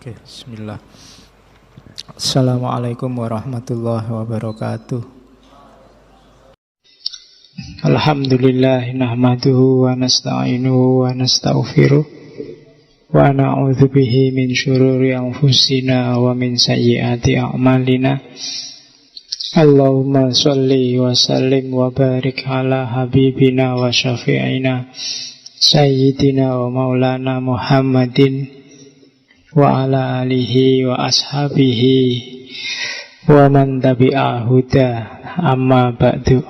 Oke, bismillah. Assalamualaikum warahmatullahi wabarakatuh. Alhamdulillah nahmaduhu wa nasta'inuhu wa nastaghfiruh wa na'udzu bihi min syururi anfusina wa min sayyiati a'malina. Allahumma sholli wa sallim wa barik ala habibina wa syafi'ina sayyidina wa maulana Muhammadin wa ala alihi wa ashabihi wa man tabi'a huda, amma ba'du.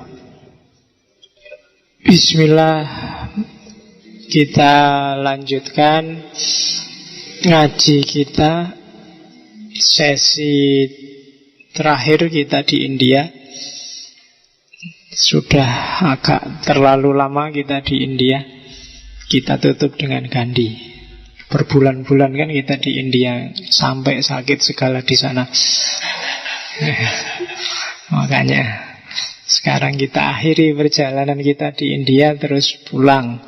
Bismillah, kita lanjutkan ngaji kita. Sesi terakhir kita di India. Sudah agak terlalu lama kita di India. Kita tutup dengan Gandhi. Berbulan-bulan kan kita di India, sampai sakit segala di sana. Makanya sekarang kita akhiri perjalanan kita di India, terus pulang.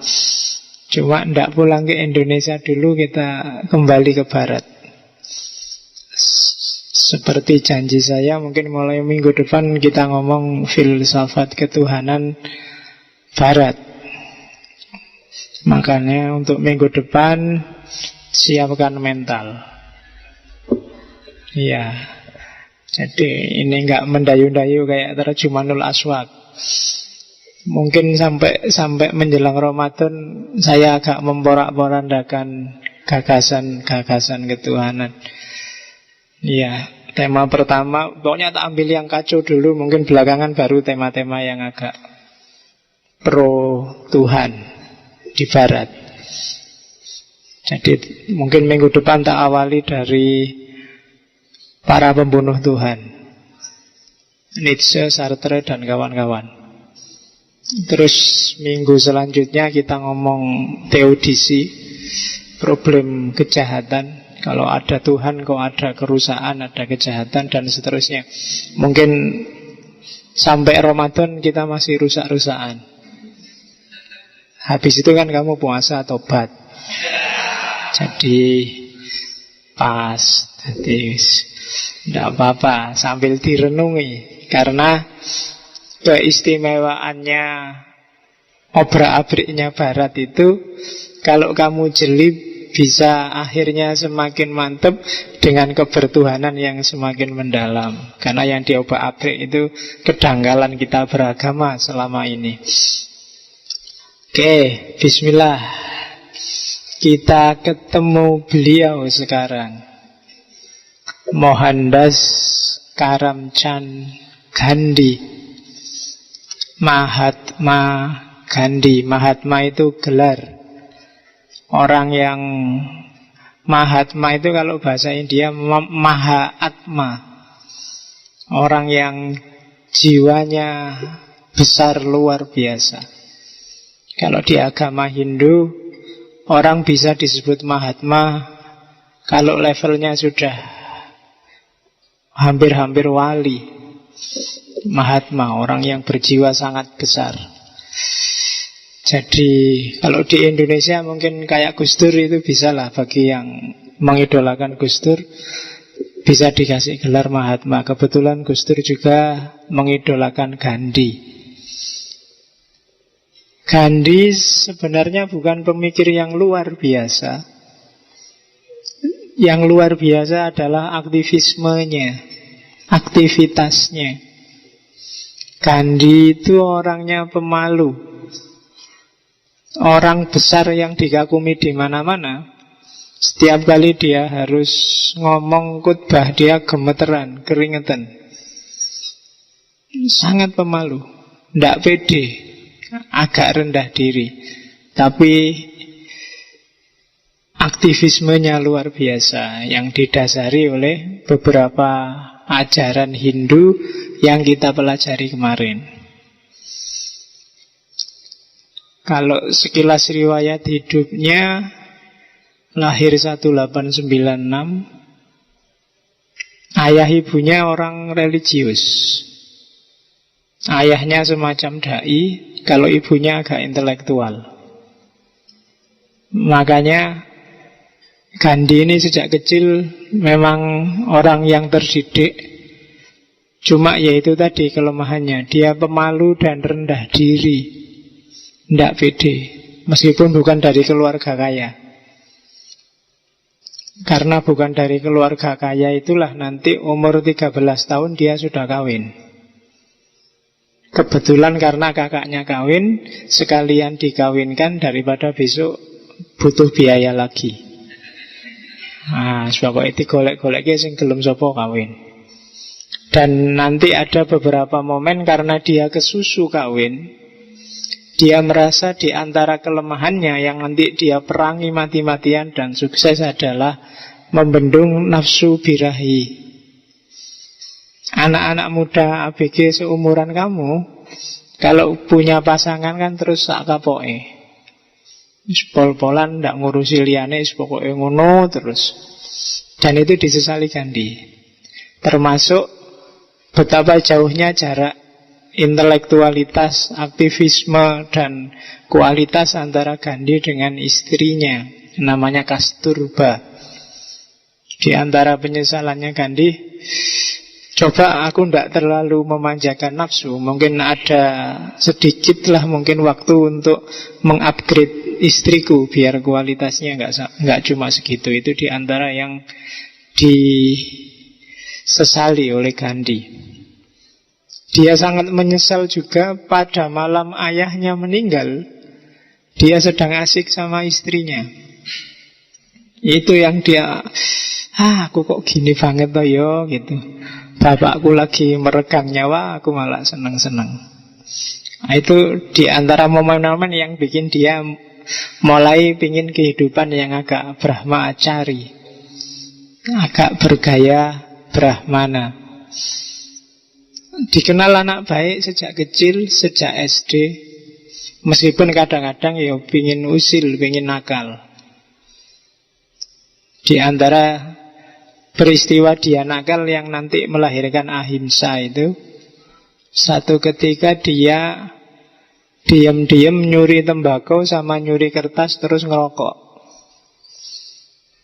Cuma tidak pulang ke Indonesia dulu, kita kembali ke Barat. Seperti janji saya, mungkin mulai minggu depan kita ngomong filsafat ketuhanan Barat. Makanya untuk minggu depan siapkan mental. Iya. Jadi ini enggak mendayu-dayu kayak terjemahanul aswaq. Mungkin sampai menjelang Ramadan saya agak memporak-porandakan gagasan-gagasan ketuhanan. Iya, tema pertama pokoknya tak ambil yang kacau dulu, mungkin belakangan baru tema-tema yang agak pro Tuhan di Barat. Jadi mungkin minggu depan tak awali dari para pembunuh Tuhan, Nietzsche, Sartre, dan kawan-kawan. Terus minggu selanjutnya kita ngomong teodisi, problem kejahatan. Kalau ada Tuhan kok ada kerusakan, ada kejahatan, dan seterusnya. Mungkin sampai Ramadan kita masih rusak-rusakan. Habis itu kan kamu puasa tobat. Jadi pas, jadi tidak apa-apa sambil direnungi. Karena keistimewaannya obrak-abriknya Barat itu, kalau kamu jeli bisa akhirnya semakin mantap dengan kebertuhanan yang semakin mendalam. Karena yang diobrak-abrik itu kedangkalan kita beragama selama ini. Oke, bismillah. Kita ketemu beliau sekarang, Mohandas Karamchand Gandhi, Mahatma Gandhi. Mahatma itu gelar. Orang yang Mahatma itu kalau bahasa India Mahatma, orang yang jiwanya besar luar biasa. Kalau di agama Hindu, orang bisa disebut Mahatma kalau levelnya sudah hampir-hampir wali. Mahatma, orang yang berjiwa sangat besar. Jadi kalau di Indonesia mungkin kayak Gus Dur itu bisa lah, bagi yang mengidolakan Gus Dur bisa dikasih gelar Mahatma. Kebetulan Gus Dur juga mengidolakan Gandhi. Gandhi sebenarnya bukan pemikir yang luar biasa. Yang luar biasa adalah aktivismenya, aktivitasnya. Gandhi itu orangnya pemalu, orang besar yang dikagumi di mana-mana. Setiap kali dia harus ngomong khutbah, dia gemeteran, keringetan. Sangat pemalu, tidak pede, agak rendah diri. Tapi aktivismenya luar biasa, yang didasari oleh beberapa ajaran Hindu yang kita pelajari kemarin. Kalau sekilas riwayat hidupnya, lahir 1896. Ayah ibunya orang religius. Ayahnya semacam dai, kalau ibunya agak intelektual. Makanya Gandhi ini sejak kecil memang orang yang terdidik. Cuma yaitu tadi kelemahannya, dia pemalu dan rendah diri, tidak pede, meskipun bukan dari keluarga kaya. Karena bukan dari keluarga kaya itulah nanti umur 13 tahun dia sudah kawin. Kebetulan karena kakaknya kawin, sekalian dikawinkan daripada besok butuh biaya lagi. Nah, sebab itu golek-golek sing gelem sapa kawin. Dan nanti ada beberapa momen karena dia kesusu kawin, dia merasa di antara kelemahannya yang nanti dia perangi mati-matian dan sukses adalah membendung nafsu birahi. Anak-anak muda ABG seumuran kamu, kalau punya pasangan kan terus sak kapoke. Pol-polan ndak ngurusi liyane, pokoke ngono terus. Dan itu disesali Gandhi. Termasuk betapa jauhnya jarak intelektualitas, aktivisme, dan kualitas antara Gandhi dengan istrinya, namanya Kasturba. Di antara penyesalannya Gandhi, coba aku tidak terlalu memanjakan nafsu. Mungkin ada sedikit lah mungkin waktu untuk mengupgrade istriku biar kualitasnya nggak cuma segitu. Itu di antara yang disesali oleh Gandhi. Dia sangat menyesal juga pada malam ayahnya meninggal, dia sedang asik sama istrinya. Itu yang dia, aku kok gini banget toh yo gitu. Bapakku lagi meregang nyawa, aku malah seneng-seneng. Nah, itu di antara momen-momen yang bikin dia mulai pingin kehidupan yang agak Brahma Acari, agak bergaya Brahmana. Dikenal anak baik sejak kecil, sejak SD. Meskipun kadang-kadang ya pingin usil, pingin nakal. Di antara peristiwa dia nakal yang nanti melahirkan ahimsa itu, satu ketika dia diam-diam nyuri tembakau sama nyuri kertas terus ngerokok.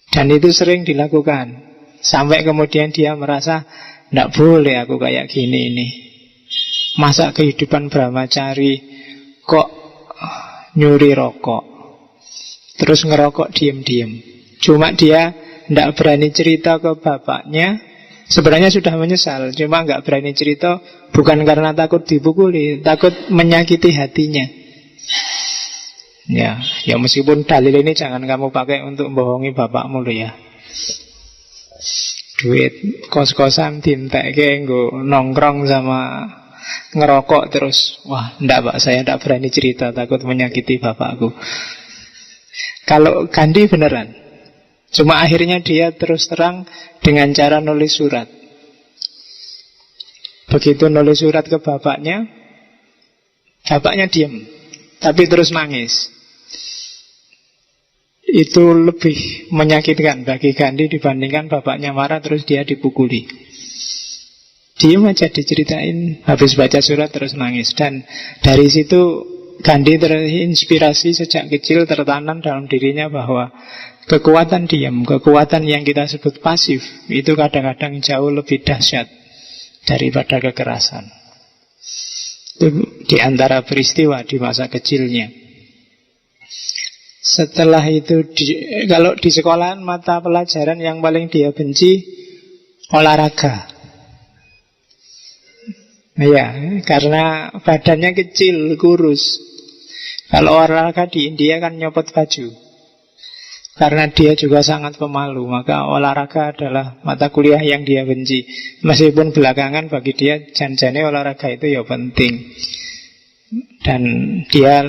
Dan itu sering dilakukan. Sampai kemudian dia merasa, tidak boleh aku kayak gini ini. Masa kehidupan brahmacari kok nyuri rokok, terus ngerokok diam-diam. Cuma dia tidak berani cerita ke bapaknya. Sebenarnya sudah menyesal, cuma nggak berani cerita. Bukan karena takut dipukuli, takut menyakiti hatinya. Ya meskipun dalil ini jangan kamu pakai untuk membohongi bapakmu loh ya. Duit kos-kosan dintekke nggo nongkrong sama ngerokok terus. Wah, ndak Pak, saya ndak berani cerita, takut menyakiti bapakku. Kalau Gandhi beneran. Cuma akhirnya dia terus terang dengan cara nulis surat. Begitu nulis surat ke bapaknya, bapaknya diam, tapi terus nangis. Itu lebih menyakitkan bagi Gandhi dibandingkan bapaknya marah terus dia dipukuli. Diam aja diceritain, habis baca surat terus nangis. Dan dari situ Gandhi terinspirasi sejak kecil, tertanam dalam dirinya bahwa kekuatan diam, kekuatan yang kita sebut pasif, itu kadang-kadang jauh lebih dahsyat daripada kekerasan. Itu di antara peristiwa di masa kecilnya. Setelah itu kalau di sekolahan mata pelajaran yang paling dia benci olahraga. Ya, karena badannya kecil, kurus. Kalau olahraga di India kan nyopot baju. Karena dia juga sangat pemalu, maka olahraga adalah mata kuliah yang dia benci. Meskipun belakangan bagi dia janjane olahraga itu ya penting. Dan dia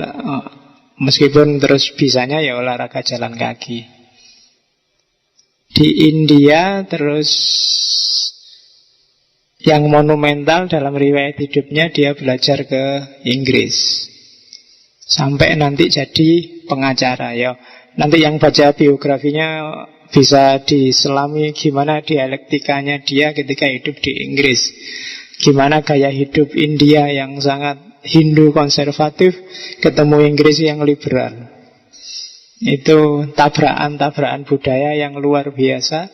meskipun terus bisanya ya olahraga jalan kaki. Di India terus yang monumental dalam riwayat hidupnya, dia belajar ke Inggris sampai nanti jadi pengacara ya. Nanti yang baca biografinya bisa diselami gimana dialektikanya dia ketika hidup di Inggris. Gimana gaya hidup India yang sangat Hindu konservatif ketemu Inggris yang liberal. Itu tabrakan-tabrakan budaya yang luar biasa.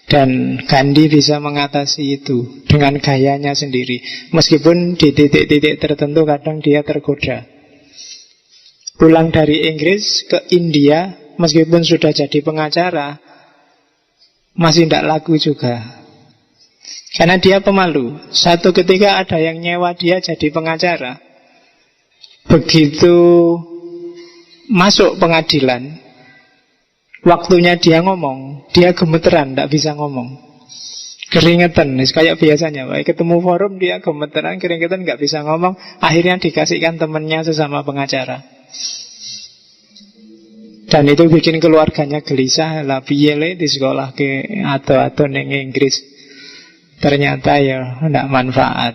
Dan Gandhi bisa mengatasi itu dengan gayanya sendiri. Meskipun di titik-titik tertentu kadang dia tergoda. Pulang dari Inggris ke India, meskipun sudah jadi pengacara, masih tidak laku juga. Karena dia pemalu. Satu ketika ada yang nyewa dia jadi pengacara. Begitu masuk pengadilan, waktunya dia ngomong, dia gemeteran, tidak bisa ngomong. Keringetan, kayak biasanya. Ketemu forum dia gemeteran, keringetan, nggak bisa ngomong. Akhirnya dikasihkan temannya sesama pengacara. Dan itu bikin keluarganya gelisah. Lah piye le di sekolah ke atau neng Inggris. Ternyata ya tidak manfaat.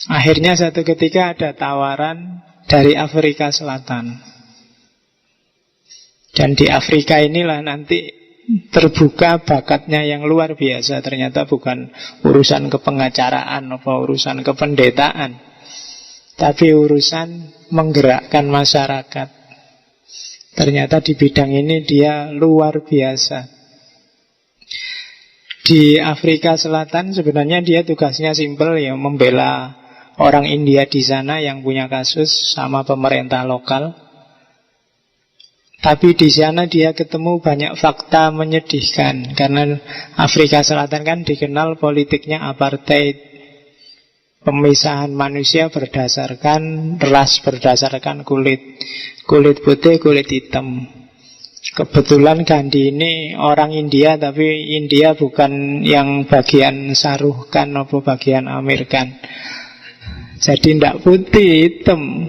Akhirnya satu ketika ada tawaran dari Afrika Selatan. Dan di Afrika inilah nanti terbuka bakatnya yang luar biasa. Ternyata bukan urusan kepengacaraan atau urusan kependetaan, tapi urusan menggerakkan masyarakat. Ternyata di bidang ini dia luar biasa. Di Afrika Selatan sebenarnya dia tugasnya simpel, ya, membela orang India di sana yang punya kasus sama pemerintah lokal. Tapi di sana dia ketemu banyak fakta menyedihkan. Karena Afrika Selatan kan dikenal politiknya apartheid, pemisahan manusia berdasarkan ras, berdasarkan kulit. Kulit putih, kulit hitam. Kebetulan Gandhi ini orang India, tapi India bukan yang bagian Saruhkan atau bagian Amerikan. Jadi tidak putih, hitam.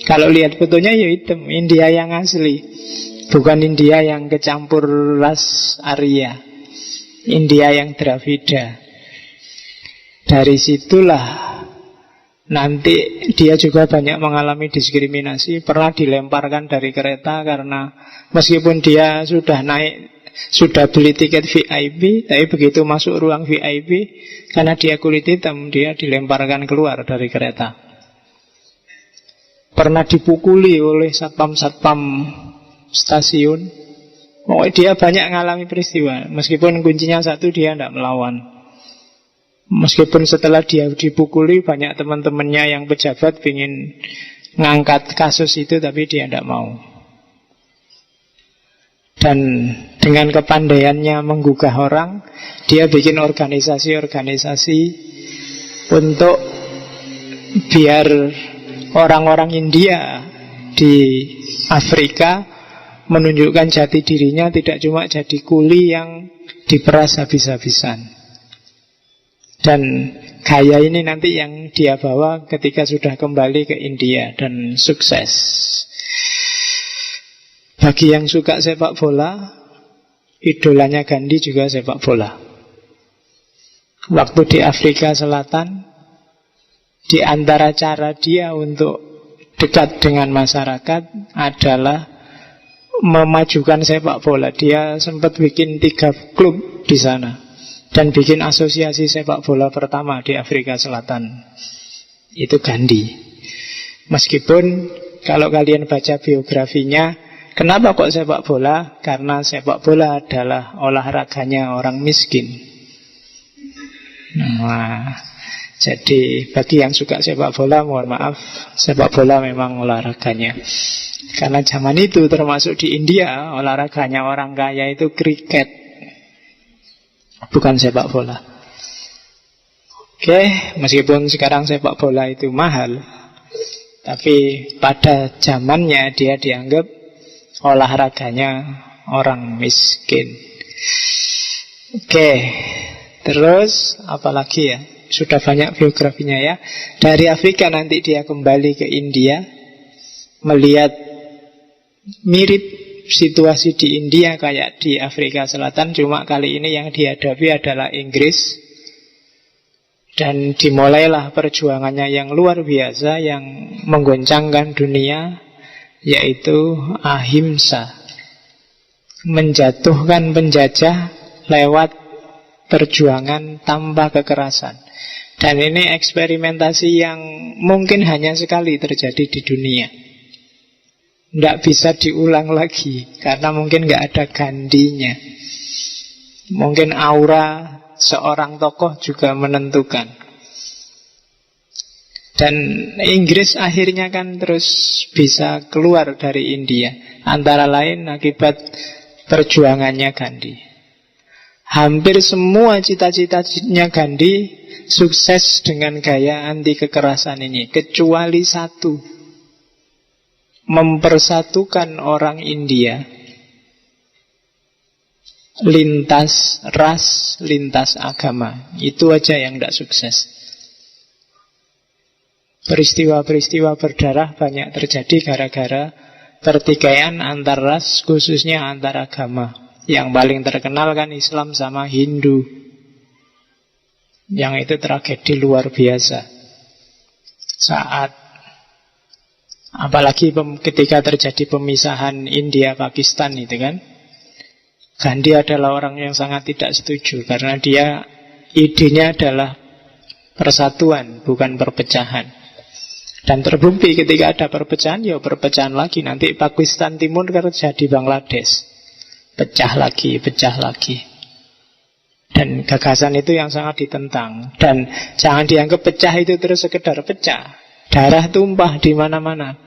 Kalau lihat fotonya ya hitam. India yang asli, bukan India yang kecampur ras Arya, India yang Dravida. Dari situlah nanti dia juga banyak mengalami diskriminasi. Pernah dilemparkan dari kereta karena meskipun dia sudah naik, sudah beli tiket VIP, tapi begitu masuk ruang VIP, karena dia kulit hitam, dia dilemparkan keluar dari kereta. Pernah dipukuli oleh satpam-satpam stasiun. Oh, dia banyak mengalami peristiwa. Meskipun kuncinya satu, dia tidak melawan. Meskipun setelah dia dipukuli, banyak teman-temannya yang pejabat ingin ngangkat kasus itu, tapi dia tidak mau. Dan dengan kepandaiannya menggugah orang, dia bikin organisasi-organisasi untuk biar orang-orang India di Afrika menunjukkan jati dirinya, tidak cuma jadi kuli yang diperas habis-habisan. Dan gaya ini nanti yang dia bawa ketika sudah kembali ke India dan sukses. Bagi yang suka sepak bola, idolanya Gandhi juga sepak bola. Waktu di Afrika Selatan, di antara cara dia untuk dekat dengan masyarakat adalah memajukan sepak bola. Dia sempat bikin 3 klub di sana dan bikin asosiasi sepak bola pertama di Afrika Selatan. Itu Gandhi. Meskipun kalau kalian baca biografinya, kenapa kok sepak bola? Karena sepak bola adalah olahraganya orang miskin. Nah, jadi bagi yang suka sepak bola, mohon maaf, sepak bola memang olahraganya. Karena zaman itu termasuk di India, olahraganya orang kaya itu kriket, bukan sepak bola. Oke, meskipun sekarang sepak bola itu mahal, tapi pada zamannya dia dianggap olahraganya orang miskin. Oke, terus apalagi ya? Sudah banyak biografinya ya. Dari Afrika nanti dia kembali ke India, melihat mirip situasi di India kayak di Afrika Selatan, cuma kali ini yang dihadapi adalah Inggris. Dan dimulailah perjuangannya yang luar biasa, yang menggoncangkan dunia, yaitu ahimsa, menjatuhkan penjajah lewat perjuangan tanpa kekerasan. Dan ini eksperimentasi yang mungkin hanya sekali terjadi di dunia. Tidak bisa diulang lagi karena mungkin nggak ada Gandhinya. Mungkin aura seorang tokoh juga menentukan. Dan Inggris akhirnya kan terus bisa keluar dari India, antara lain akibat perjuangannya Gandhi. Hampir semua cita-citanya Gandhi sukses dengan gaya anti kekerasan ini, kecuali satu: mempersatukan orang India lintas ras, lintas agama. Itu aja yang tidak sukses. Peristiwa-peristiwa berdarah banyak terjadi gara-gara pertikaian antar ras, khususnya antar agama. Yang paling terkenal kan Islam sama Hindu. Yang itu tragedi luar biasa. Apalagi ketika terjadi pemisahan India-Pakistan itu kan, Gandhi adalah orang yang sangat tidak setuju, karena dia idenya adalah persatuan, bukan perpecahan. Dan terbukti ketika ada perpecahan, ya perpecahan lagi. Nanti Pakistan Timur terjadi Bangladesh, pecah lagi, pecah lagi. Dan gagasan itu yang sangat ditentang. Dan jangan dianggap pecah itu terus sekedar pecah. Darah tumpah di mana-mana.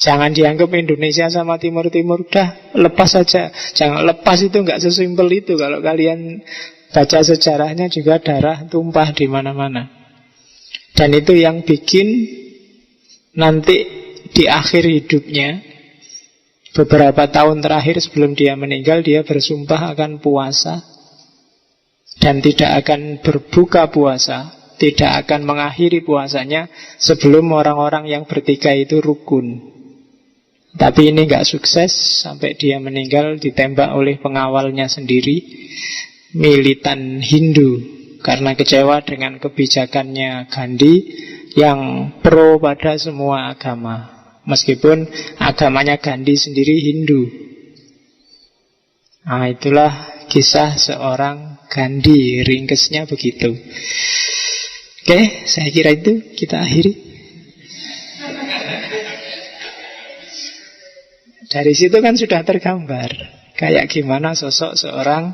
Jangan dianggap Indonesia sama Timur-Timur udah lepas saja. Jangan lepas, itu nggak sesimpel itu. Kalau kalian baca sejarahnya juga darah tumpah di mana-mana. Dan itu yang bikin nanti di akhir hidupnya, beberapa tahun terakhir sebelum dia meninggal, dia bersumpah akan puasa dan tidak akan berbuka puasa, tidak akan mengakhiri puasanya sebelum orang-orang yang bertikai itu rukun. Tapi ini nggak sukses, sampai dia meninggal ditembak oleh pengawalnya sendiri, militan Hindu, karena kecewa dengan kebijakannya Gandhi yang pro pada semua agama, meskipun agamanya Gandhi sendiri Hindu. Nah, itulah kisah seorang Gandhi, ringkesnya begitu. Oke, saya kira itu kita akhiri. Dari situ kan sudah tergambar kayak gimana sosok seorang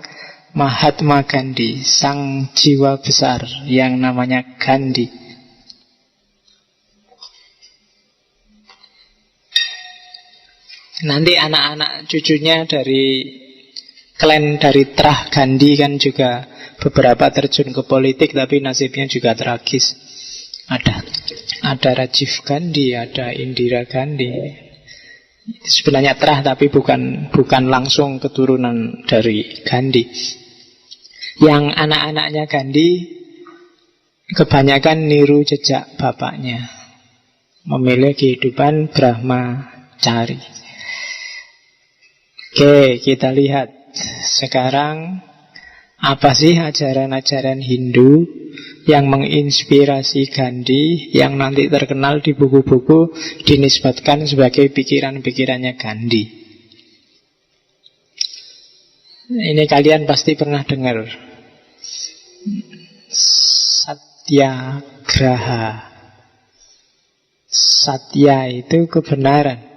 Mahatma Gandhi, sang jiwa besar yang namanya Gandhi. Nanti anak-anak cucunya dari klan dari Trah Gandhi kan juga beberapa terjun ke politik, tapi nasibnya juga tragis. Ada Rajiv Gandhi, ada Indira Gandhi. Sebenarnya Trah tapi bukan langsung keturunan dari Gandhi. Yang anak-anaknya Gandhi kebanyakan niru jejak bapaknya, memilih kehidupan Brahmacari. Oke, kita lihat sekarang apa sih ajaran-ajaran Hindu yang menginspirasi Gandhi, yang nanti terkenal di buku-buku dinisbatkan sebagai pikiran-pikirannya Gandhi. Ini kalian pasti pernah dengar, Satyagraha. Satya itu kebenaran.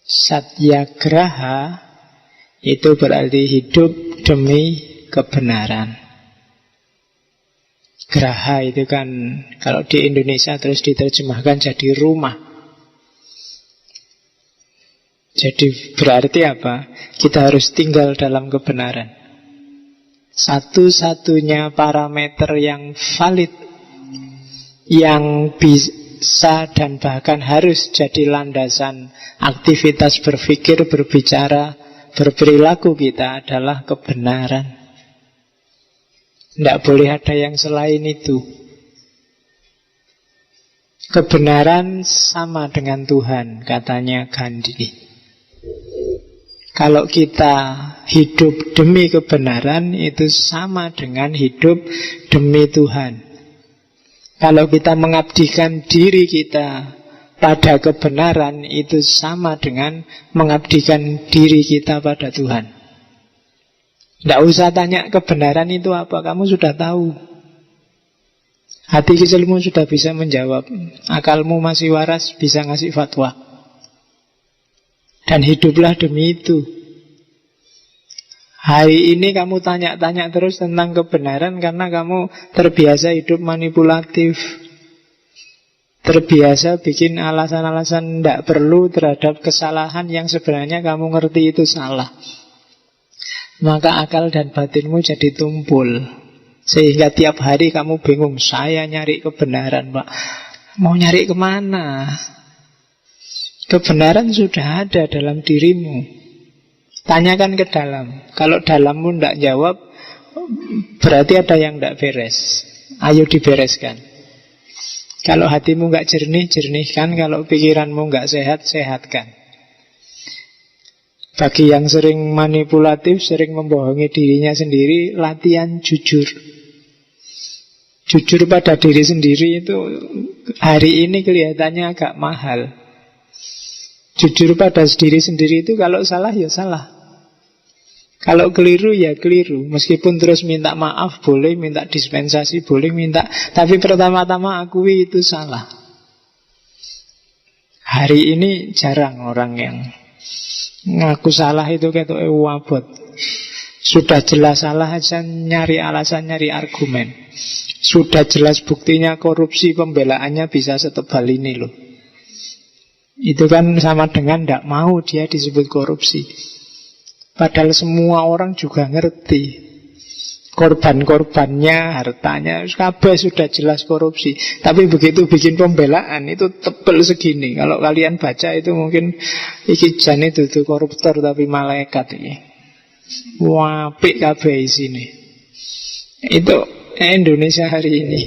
Satyagraha itu berarti hidup demi kebenaran. Graha itu kan kalau di Indonesia terus diterjemahkan jadi rumah. Jadi berarti apa? Kita harus tinggal dalam kebenaran. Satu-satunya parameter yang valid, yang bisa dan bahkan harus jadi landasan aktivitas berpikir, berbicara, berperilaku kita adalah kebenaran. Tidak boleh ada yang selain itu. Kebenaran sama dengan Tuhan, katanya Gandhi. Kalau kita hidup demi kebenaran, itu sama dengan hidup demi Tuhan. Kalau kita mengabdikan diri kita pada kebenaran, itu sama dengan mengabdikan diri kita pada Tuhan. Tidak usah tanya kebenaran itu apa, kamu sudah tahu. Hati kecilmu sudah bisa menjawab, akalmu masih waras, bisa ngasih fatwa. Dan hiduplah demi itu. Hari ini kamu tanya-tanya terus tentang kebenaran karena kamu terbiasa hidup manipulatif, terbiasa bikin alasan-alasan tidak perlu terhadap kesalahan yang sebenarnya kamu ngerti itu salah. Maka akal dan batinmu jadi tumpul, sehingga tiap hari kamu bingung, saya nyari kebenaran Pak, mau nyari kemana? Kebenaran sudah ada dalam dirimu. Tanyakan ke dalam. Kalau dalammu tidak jawab, berarti ada yang tidak beres. Ayo dibereskan. Kalau hatimu nggak jernih, jernihkan. Kalau pikiranmu nggak sehat, sehatkan. Bagi yang sering manipulatif, sering membohongi dirinya sendiri, latihan jujur. Jujur pada diri sendiri itu hari ini kelihatannya agak mahal. Jujur pada diri sendiri itu kalau salah ya salah, kalau keliru ya keliru. Meskipun terus minta maaf boleh, minta dispensasi boleh, minta, tapi pertama-tama akui itu salah. Hari ini jarang orang yang ngaku salah itu kayak wabot. Sudah jelas salah aja nyari alasan, nyari argumen. Sudah jelas buktinya korupsi, pembelaannya bisa setebal ini loh. Itu kan sama dengan tidak mau dia disebut korupsi. Padahal semua orang juga ngerti korban-korbannya, hartanya, kabeh sudah jelas korupsi. Tapi begitu bikin pembelaan itu tebel segini. Kalau kalian baca itu mungkin iki jan itu tuh koruptor tapi malaikat ini. Wah, apik kabeh isine. Itu Indonesia hari ini.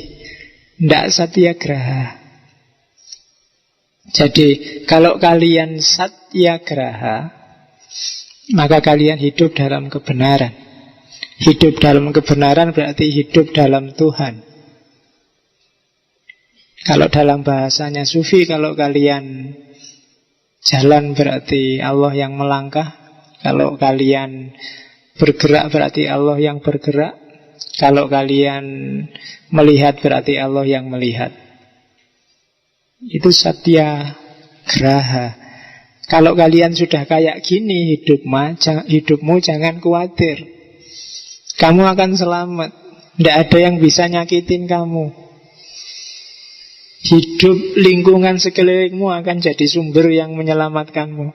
Ndak satyagraha. Jadi kalau kalian satyagraha, maka kalian hidup dalam kebenaran. Hidup dalam kebenaran berarti hidup dalam Tuhan. Kalau dalam bahasanya Sufi, kalau kalian jalan berarti Allah yang melangkah. Kalau kalian bergerak berarti Allah yang bergerak. Kalau kalian melihat berarti Allah yang melihat. Itu satyagraha. Kalau kalian sudah kayak gini hidupmu jangan khawatir. Kamu akan selamat. Tidak ada yang bisa nyakitin kamu. Hidup lingkungan sekelilingmu akan jadi sumber yang menyelamatkanmu.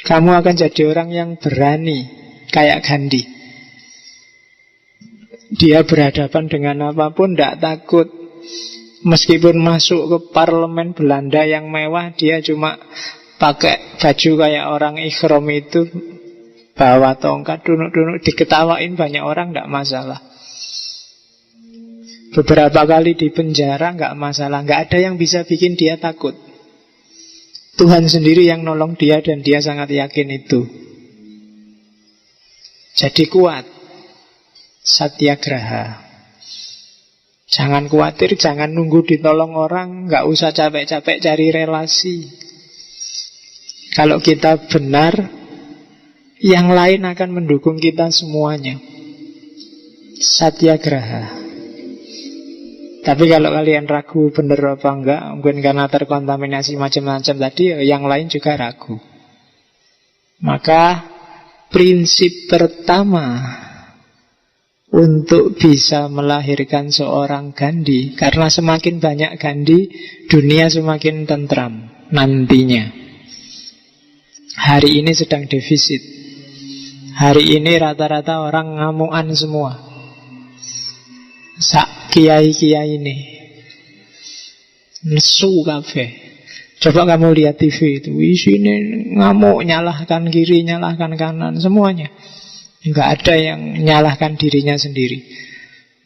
Kamu akan jadi orang yang berani, kayak Gandhi. Dia berhadapan dengan apapun tidak takut. Meskipun masuk ke parlemen Belanda yang mewah, dia cuma pakai baju kayak orang ikhram itu, bawa tongkat, dunuk-dunuk, diketawain banyak orang, tidak masalah. Beberapa kali di penjara, nggak masalah. Nggak ada yang bisa bikin dia takut. Tuhan sendiri yang nolong dia dan dia sangat yakin itu. Jadi kuat. Satyagraha. Jangan khawatir, jangan nunggu ditolong orang, nggak usah capek-capek cari relasi. Kalau kita benar, yang lain akan mendukung kita semuanya. Satyagraha. Tapi kalau kalian ragu benar apa enggak, mungkin karena terkontaminasi macam-macam tadi, yang lain juga ragu. Maka prinsip pertama untuk bisa melahirkan seorang Gandhi, karena semakin banyak Gandhi, dunia semakin tentram nantinya. Hari ini sedang defisit. Hari ini rata-rata orang ngamuan semua. Sak kiai-kiai ini nesu kabeh. Coba kamu lihat TV itu, isinya ngamuk, nyalahkan kiri, nyalahkan kanan, semuanya. Nggak ada yang nyalahkan dirinya sendiri.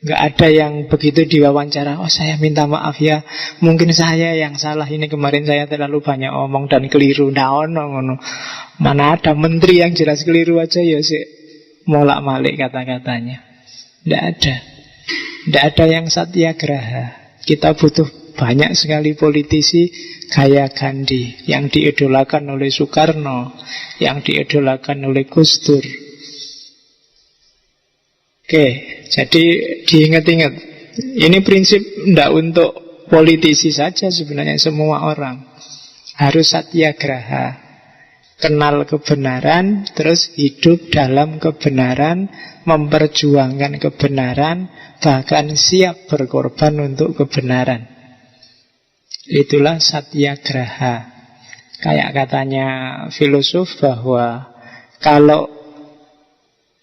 Nggak ada yang begitu diwawancara, oh saya minta maaf ya, mungkin saya yang salah ini, kemarin saya terlalu banyak omong dan keliru. Ngono. Mana ada menteri yang jelas keliru aja ya sih molak-malik kata-katanya. Nggak ada. Nggak ada yang satyagraha. Kita butuh banyak sekali politisi gaya Gandhi, yang diidolakan oleh Soekarno, yang diidolakan oleh Gus Dur. Oke, jadi diingat-ingat. Ini prinsip tidak untuk politisi saja sebenarnya, semua orang harus satyagraha. Kenal kebenaran, terus hidup dalam kebenaran, memperjuangkan kebenaran, bahkan siap berkorban untuk kebenaran. Itulah satyagraha. Kayak katanya filosof bahwa kalau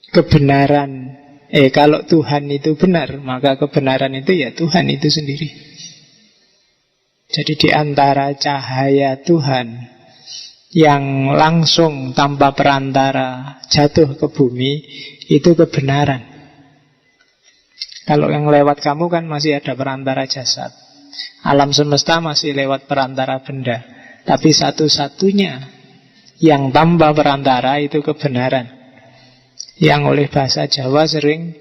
kebenaran, kalau Tuhan itu benar, maka kebenaran itu ya Tuhan itu sendiri. Jadi di antara cahaya Tuhan yang langsung tanpa perantara jatuh ke bumi, itu kebenaran. Kalau yang lewat kamu kan masih ada perantara jasad. Alam semesta masih lewat perantara benda. Tapi satu-satunya yang tanpa perantara itu kebenaran, yang oleh bahasa Jawa sering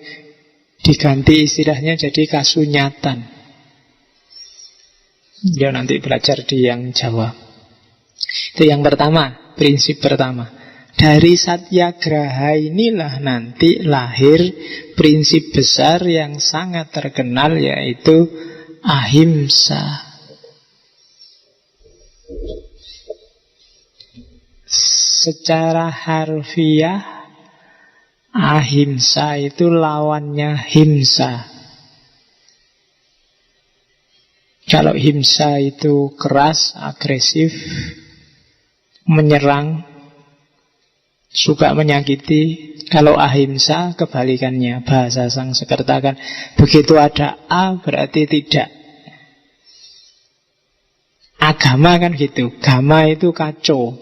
diganti istilahnya jadi kasunyatan. Ya nanti belajar di yang Jawa. Itu yang pertama, prinsip pertama. Dari satyagraha inilah nanti lahir prinsip besar yang sangat terkenal, yaitu ahimsa. Secara harfiah, ahimsa itu lawannya himsa. Kalau himsa itu keras, agresif, menyerang, suka menyakiti. Kalau ahimsa kebalikannya. Bahasa Sanskerta kan begitu ada A berarti tidak. Agama kan gitu. Gama itu kacau,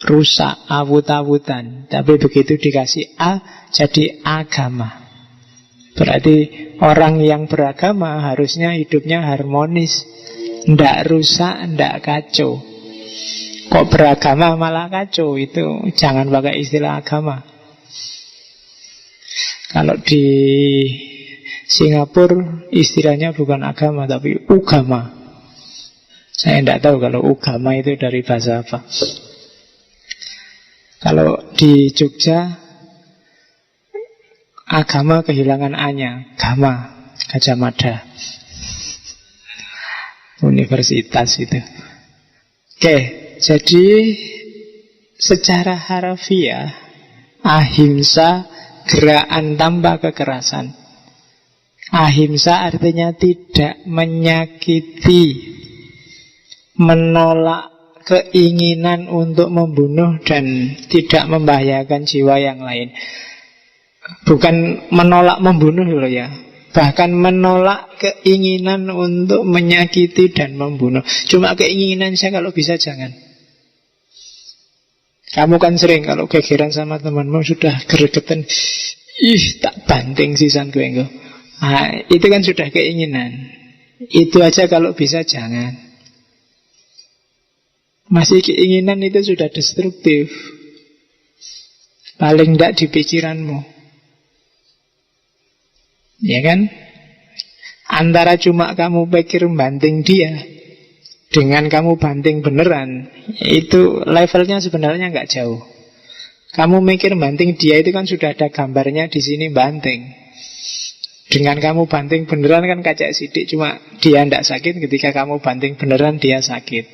rusak, awut-awutan. Tapi begitu dikasih A jadi agama. Berarti orang yang beragama harusnya hidupnya harmonis, ndak rusak, ndak kacau. Kok beragama malah kacau, itu jangan pakai istilah agama. Kalau di Singapura istilahnya bukan agama tapi ugama. Saya tidak tahu kalau ugama itu dari bahasa apa. Kalau di Jogja, agama kehilangan A-nya, Gama, Gajah Mada. Universitas itu. Oke, jadi secara harfiah, ahimsa gerakan tanpa kekerasan. Ahimsa artinya tidak menyakiti, menolak keinginan untuk membunuh dan tidak membahayakan jiwa yang lain. Bukan menolak membunuh loh ya, bahkan menolak keinginan untuk menyakiti dan membunuh. Cuma keinginan saya kalau bisa jangan. Kamu kan sering kalau gegeran sama temanmu sudah gregetan, tak banting sisan gue enggak. Nah, itu kan sudah keinginan. Itu aja kalau bisa jangan. Masih keinginan itu sudah destruktif. Paling tidak di pikiranmu. Ya kan? Antara cuma kamu pikir banting dia dengan kamu banting beneran, itu levelnya sebenarnya nggak jauh. Kamu mikir banting dia itu kan sudah ada gambarnya di sini banting. Dengan kamu banting beneran kan kacak sidik, cuma dia tidak sakit. Ketika kamu banting beneran dia sakit.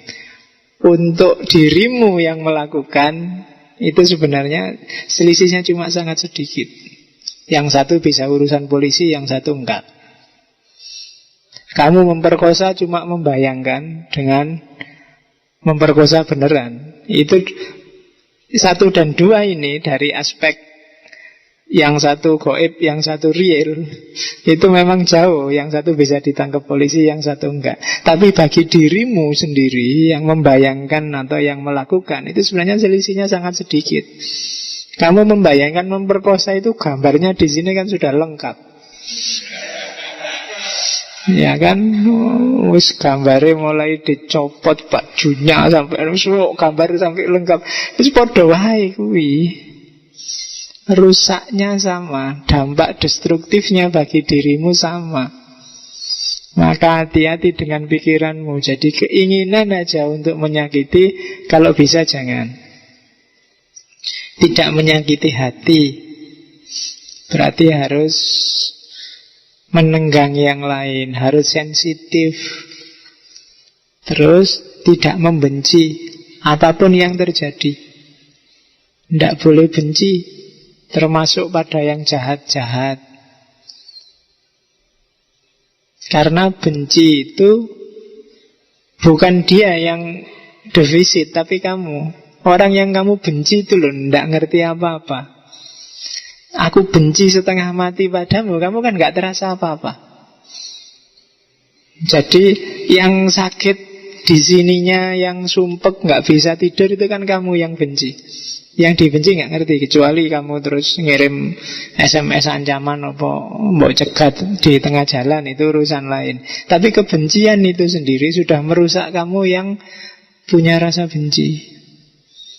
Untuk dirimu yang melakukan itu sebenarnya selisihnya cuma sangat sedikit. Yang satu bisa urusan polisi, yang satu enggak. Kamu memperkosa cuma membayangkan dengan memperkosa beneran. Itu 1 dan 2 ini dari aspek yang satu goib, yang satu real, itu memang jauh. Yang satu bisa ditangkap polisi, yang satu enggak. Tapi bagi dirimu sendiri yang membayangkan atau yang melakukan, itu sebenarnya selisihnya sangat sedikit. Kamu membayangkan memperkosa itu gambarnya di sini kan sudah lengkap. Ya kan, wis gambare mulai dicopot bajunya sampai gambar sampai lengkap. Wis padha wae kuwi. Rusaknya sama, dampak destruktifnya bagi dirimu sama. Maka hati-hati dengan pikiranmu. Jadi keinginan aja untuk menyakiti, kalau bisa jangan. Tidak menyakiti hati. Berarti harus menenggang yang lain, harus sensitif. Terus tidak membenci apapun yang terjadi. Tidak boleh benci, termasuk pada yang jahat-jahat. Karena benci itu bukan dia yang defisit, tapi kamu. Orang yang kamu benci itu loh tidak ngerti apa-apa. Aku benci setengah mati padamu, kamu kan gak terasa apa-apa. Jadi yang sakit di sininya, yang sumpek gak bisa tidur, itu kan kamu yang benci. Yang dibenci gak ngerti, kecuali kamu terus ngirim SMS ancaman apa mbok cegat di tengah jalan, itu urusan lain. Tapi kebencian itu sendiri sudah merusak kamu yang punya rasa benci.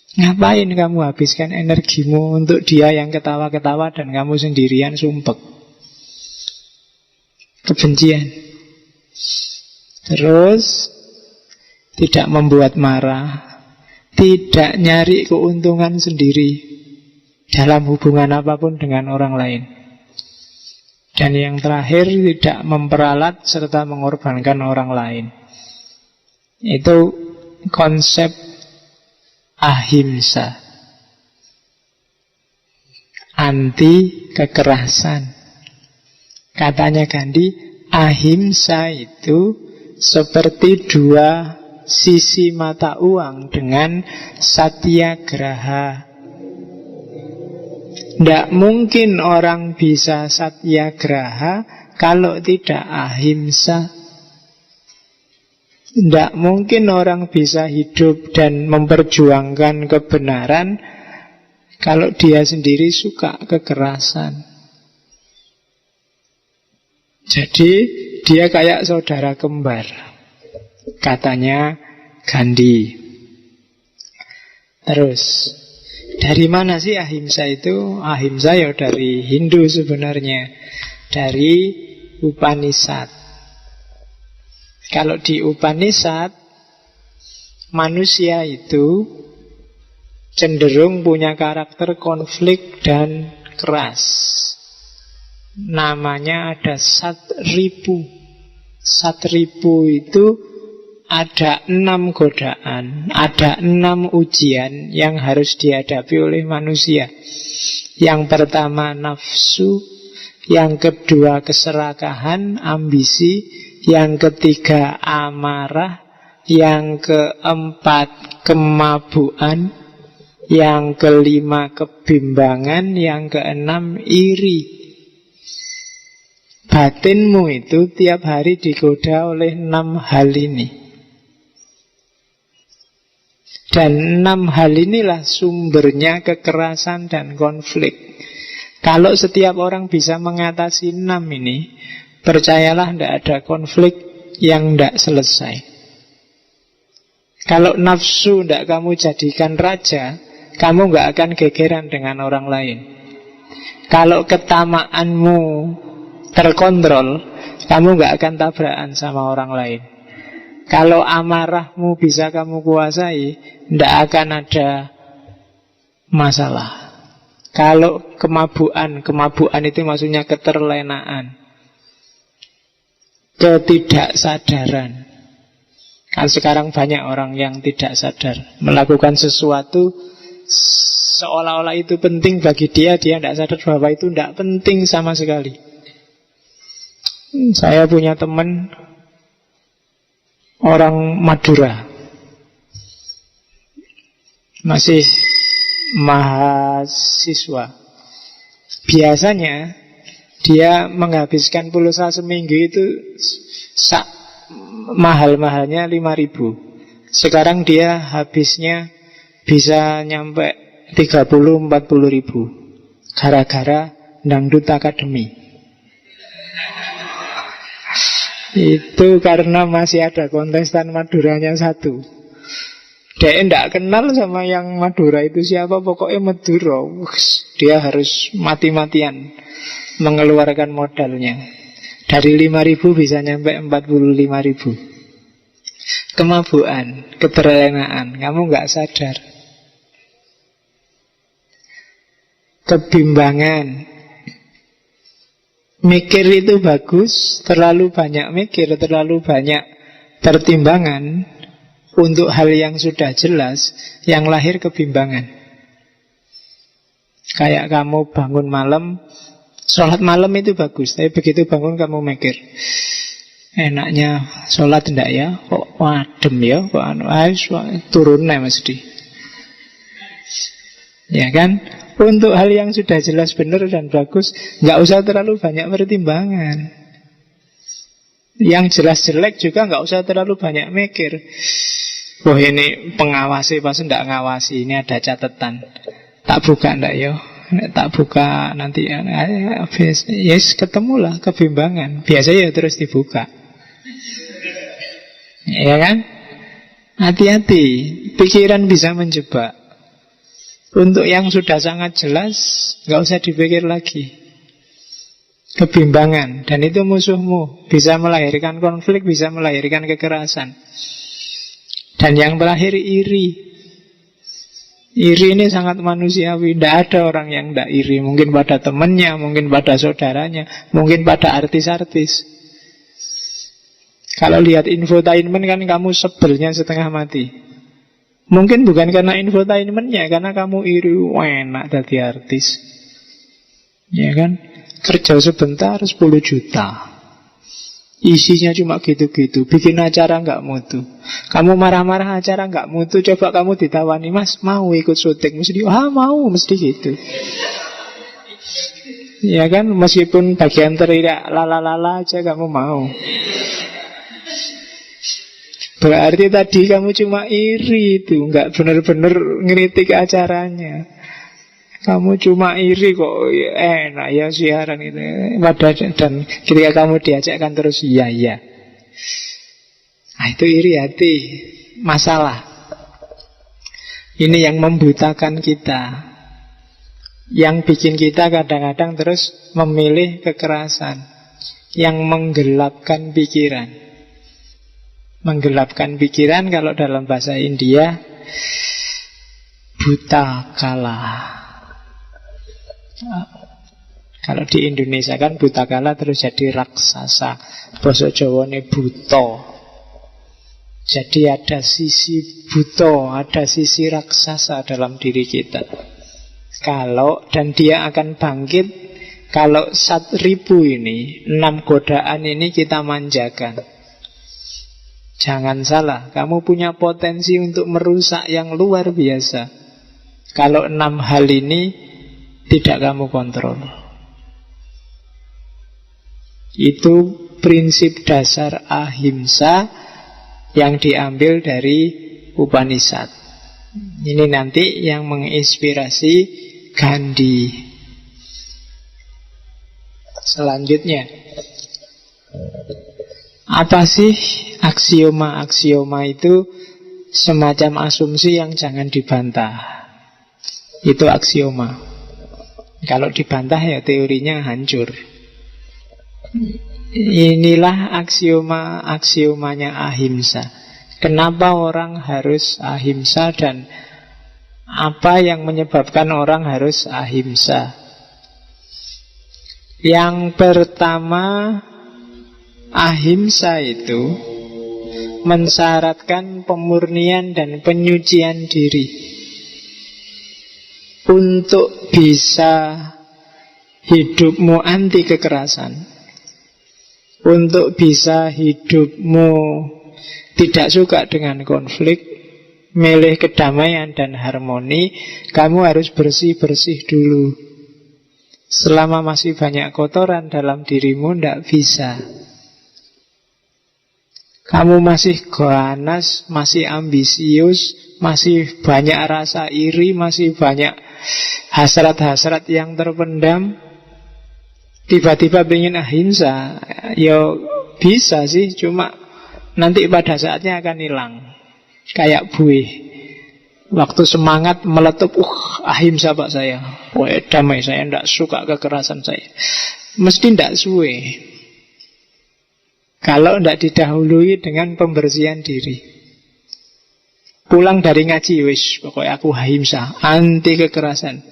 Ngapain kamu habiskan energimu untuk dia yang ketawa-ketawa dan kamu sendirian sumpek? Kebencian. Terus tidak membuat marah, tidak nyari keuntungan sendiri dalam hubungan apapun dengan orang lain. Dan yang terakhir, tidak memperalat serta mengorbankan orang lain. Itu konsep ahimsa, anti kekerasan. Katanya Gandhi, ahimsa itu seperti dua sisi mata uang dengan satyagraha. Tidak mungkin orang bisa satyagraha kalau tidak ahimsa. Tidak mungkin orang bisa hidup dan memperjuangkan kebenaran kalau dia sendiri suka kekerasan. Jadi dia kayak saudara kembar, katanya Gandhi. Terus, dari mana sih ahimsa itu? Ahimsa ya dari Hindu sebenarnya, dari Upanishad. Kalau di Upanishad, manusia itu cenderung punya karakter konflik dan keras. Namanya ada Satripu. Satripu itu ada 6 godaan, ada 6 ujian yang harus dihadapi oleh manusia. Yang pertama nafsu, yang kedua keserakahan, ambisi, yang ketiga amarah, yang keempat kemabuan, yang kelima kebimbangan, yang keenam iri. Batinmu itu tiap hari digoda oleh 6 hal ini. Dan 6 hal inilah sumbernya kekerasan dan konflik. Kalau setiap orang bisa mengatasi 6 ini, percayalah tidak ada konflik yang tidak selesai. Kalau nafsu tidak kamu jadikan raja, kamu nggak akan gegeran dengan orang lain. Kalau ketamaanmu terkontrol, kamu nggak akan tabrakan sama orang lain. Kalau amarahmu bisa kamu kuasai, tidak akan ada masalah. Kalau kemabuan itu maksudnya keterlenaan, ketidaksadaran. Kan sekarang banyak orang yang tidak sadar, melakukan sesuatu seolah-olah itu penting bagi dia tidak sadar bahwa itu tidak penting sama sekali. Saya punya teman orang Madura, masih mahasiswa. Biasanya dia menghabiskan pulsa seminggu itu mahal-mahalnya 5.000. Sekarang dia habisnya bisa nyampe 30-40 ribu gara-gara dangdut akademi. Itu karena masih ada kontestan Maduranya satu. Dia tidak kenal sama yang Madura itu siapa, pokoknya Madura. Dia harus mati-matian mengeluarkan modalnya. Dari 5.000 bisa nyampe 45.000. Kemabuan, keterlenaan, kamu nggak sadar. Kebimbangan, Mikir itu bagus, terlalu banyak mikir, terlalu banyak pertimbangan untuk hal yang sudah jelas, yang lahir kebimbangan. Kayak kamu bangun malam, sholat malam itu bagus, tapi begitu bangun kamu mikir, enaknya sholat enggak ya? Kok adem ya? Kok turunnya mesti. Ya kan? Untuk hal yang sudah jelas benar dan bagus, nggak usah terlalu banyak pertimbangan. Yang jelas jelek juga nggak usah terlalu banyak mikir. Wah, ini pengawasi pas enggak ngawasi, ini ada catatan. Tak buka enggak ya? Tak buka nanti yes, ketemulah kebimbangan. Biasa ya terus dibuka. Ya kan? Hati-hati, pikiran bisa menjebak. Untuk yang sudah sangat jelas, nggak usah dipikir lagi. Kebimbangan, dan itu musuhmu. Bisa melahirkan konflik, bisa melahirkan kekerasan. Dan yang terakhir iri. Iri ini sangat manusiawi. Tidak ada orang yang tidak iri. Mungkin pada temannya, mungkin pada saudaranya, mungkin pada artis-artis. Kalau lihat infotainment kan kamu sebelnya setengah mati. Mungkin bukan karena infotainmentnya, karena kamu iri. Enak jadi artis. Ya kan? Kerja sebentar 10 juta. Isinya cuma gitu-gitu. Bikin acara nggak mutu. Kamu marah-marah acara nggak mutu. Coba kamu ditawani, Mas mau ikut syuting? Mesti mau, mesti gitu. Ya kan, meskipun bagian teriak lala-lala aja kamu mau. Berarti tadi kamu cuma iri itu, nggak benar-benar ngeritik acaranya. Kamu cuma iri kok, enak ya siaran itu. Dan ketika kamu diajakkan terus iya. Nah, itu iri hati. Masalah. Ini yang membutakan kita. Yang bikin kita kadang-kadang terus memilih kekerasan. Yang menggelapkan pikiran. Menggelapkan pikiran kalau dalam bahasa India buta kala. Kalau di Indonesia kan buta kala terus jadi raksasa. Basa Jawane buta. Jadi ada sisi buta, ada sisi raksasa dalam diri kita. Dan dia akan bangkit kalau 1000 ini, 6 godaan ini kita manjakan. Jangan salah, kamu punya potensi untuk merusak yang luar biasa. Kalau 6 hal ini tidak kamu kontrol. Itu prinsip dasar ahimsa yang diambil dari Upanishad. Ini nanti yang menginspirasi Gandhi. Selanjutnya, apa sih aksioma-aksioma itu? Semacam asumsi yang jangan dibantah. Itu aksioma. Kalau dibantah ya teorinya hancur. Inilah aksiomanya ahimsa. Kenapa orang harus ahimsa dan apa yang menyebabkan orang harus ahimsa? Yang pertama, ahimsa itu mensyaratkan pemurnian dan penyucian diri. Untuk bisa hidupmu anti kekerasan, untuk bisa hidupmu tidak suka dengan konflik, milih kedamaian dan harmoni, kamu harus bersih-bersih dulu. Selama masih banyak kotoran dalam dirimu, tidak bisa. Kamu masih ganas, masih ambisius, masih banyak rasa iri, masih banyak hasrat-hasrat yang terpendam. Tiba-tiba pengen ahimsa, ya bisa sih, cuma nanti pada saatnya akan hilang. Kayak buih, waktu semangat meletup, ahimsa pak saya, damai, saya tidak suka kekerasan saya. Mesti tidak suwe kalau tidak didahului dengan pembersihan diri. Pulang dari ngaji, wis pokoknya aku ahimsa, anti kekerasan.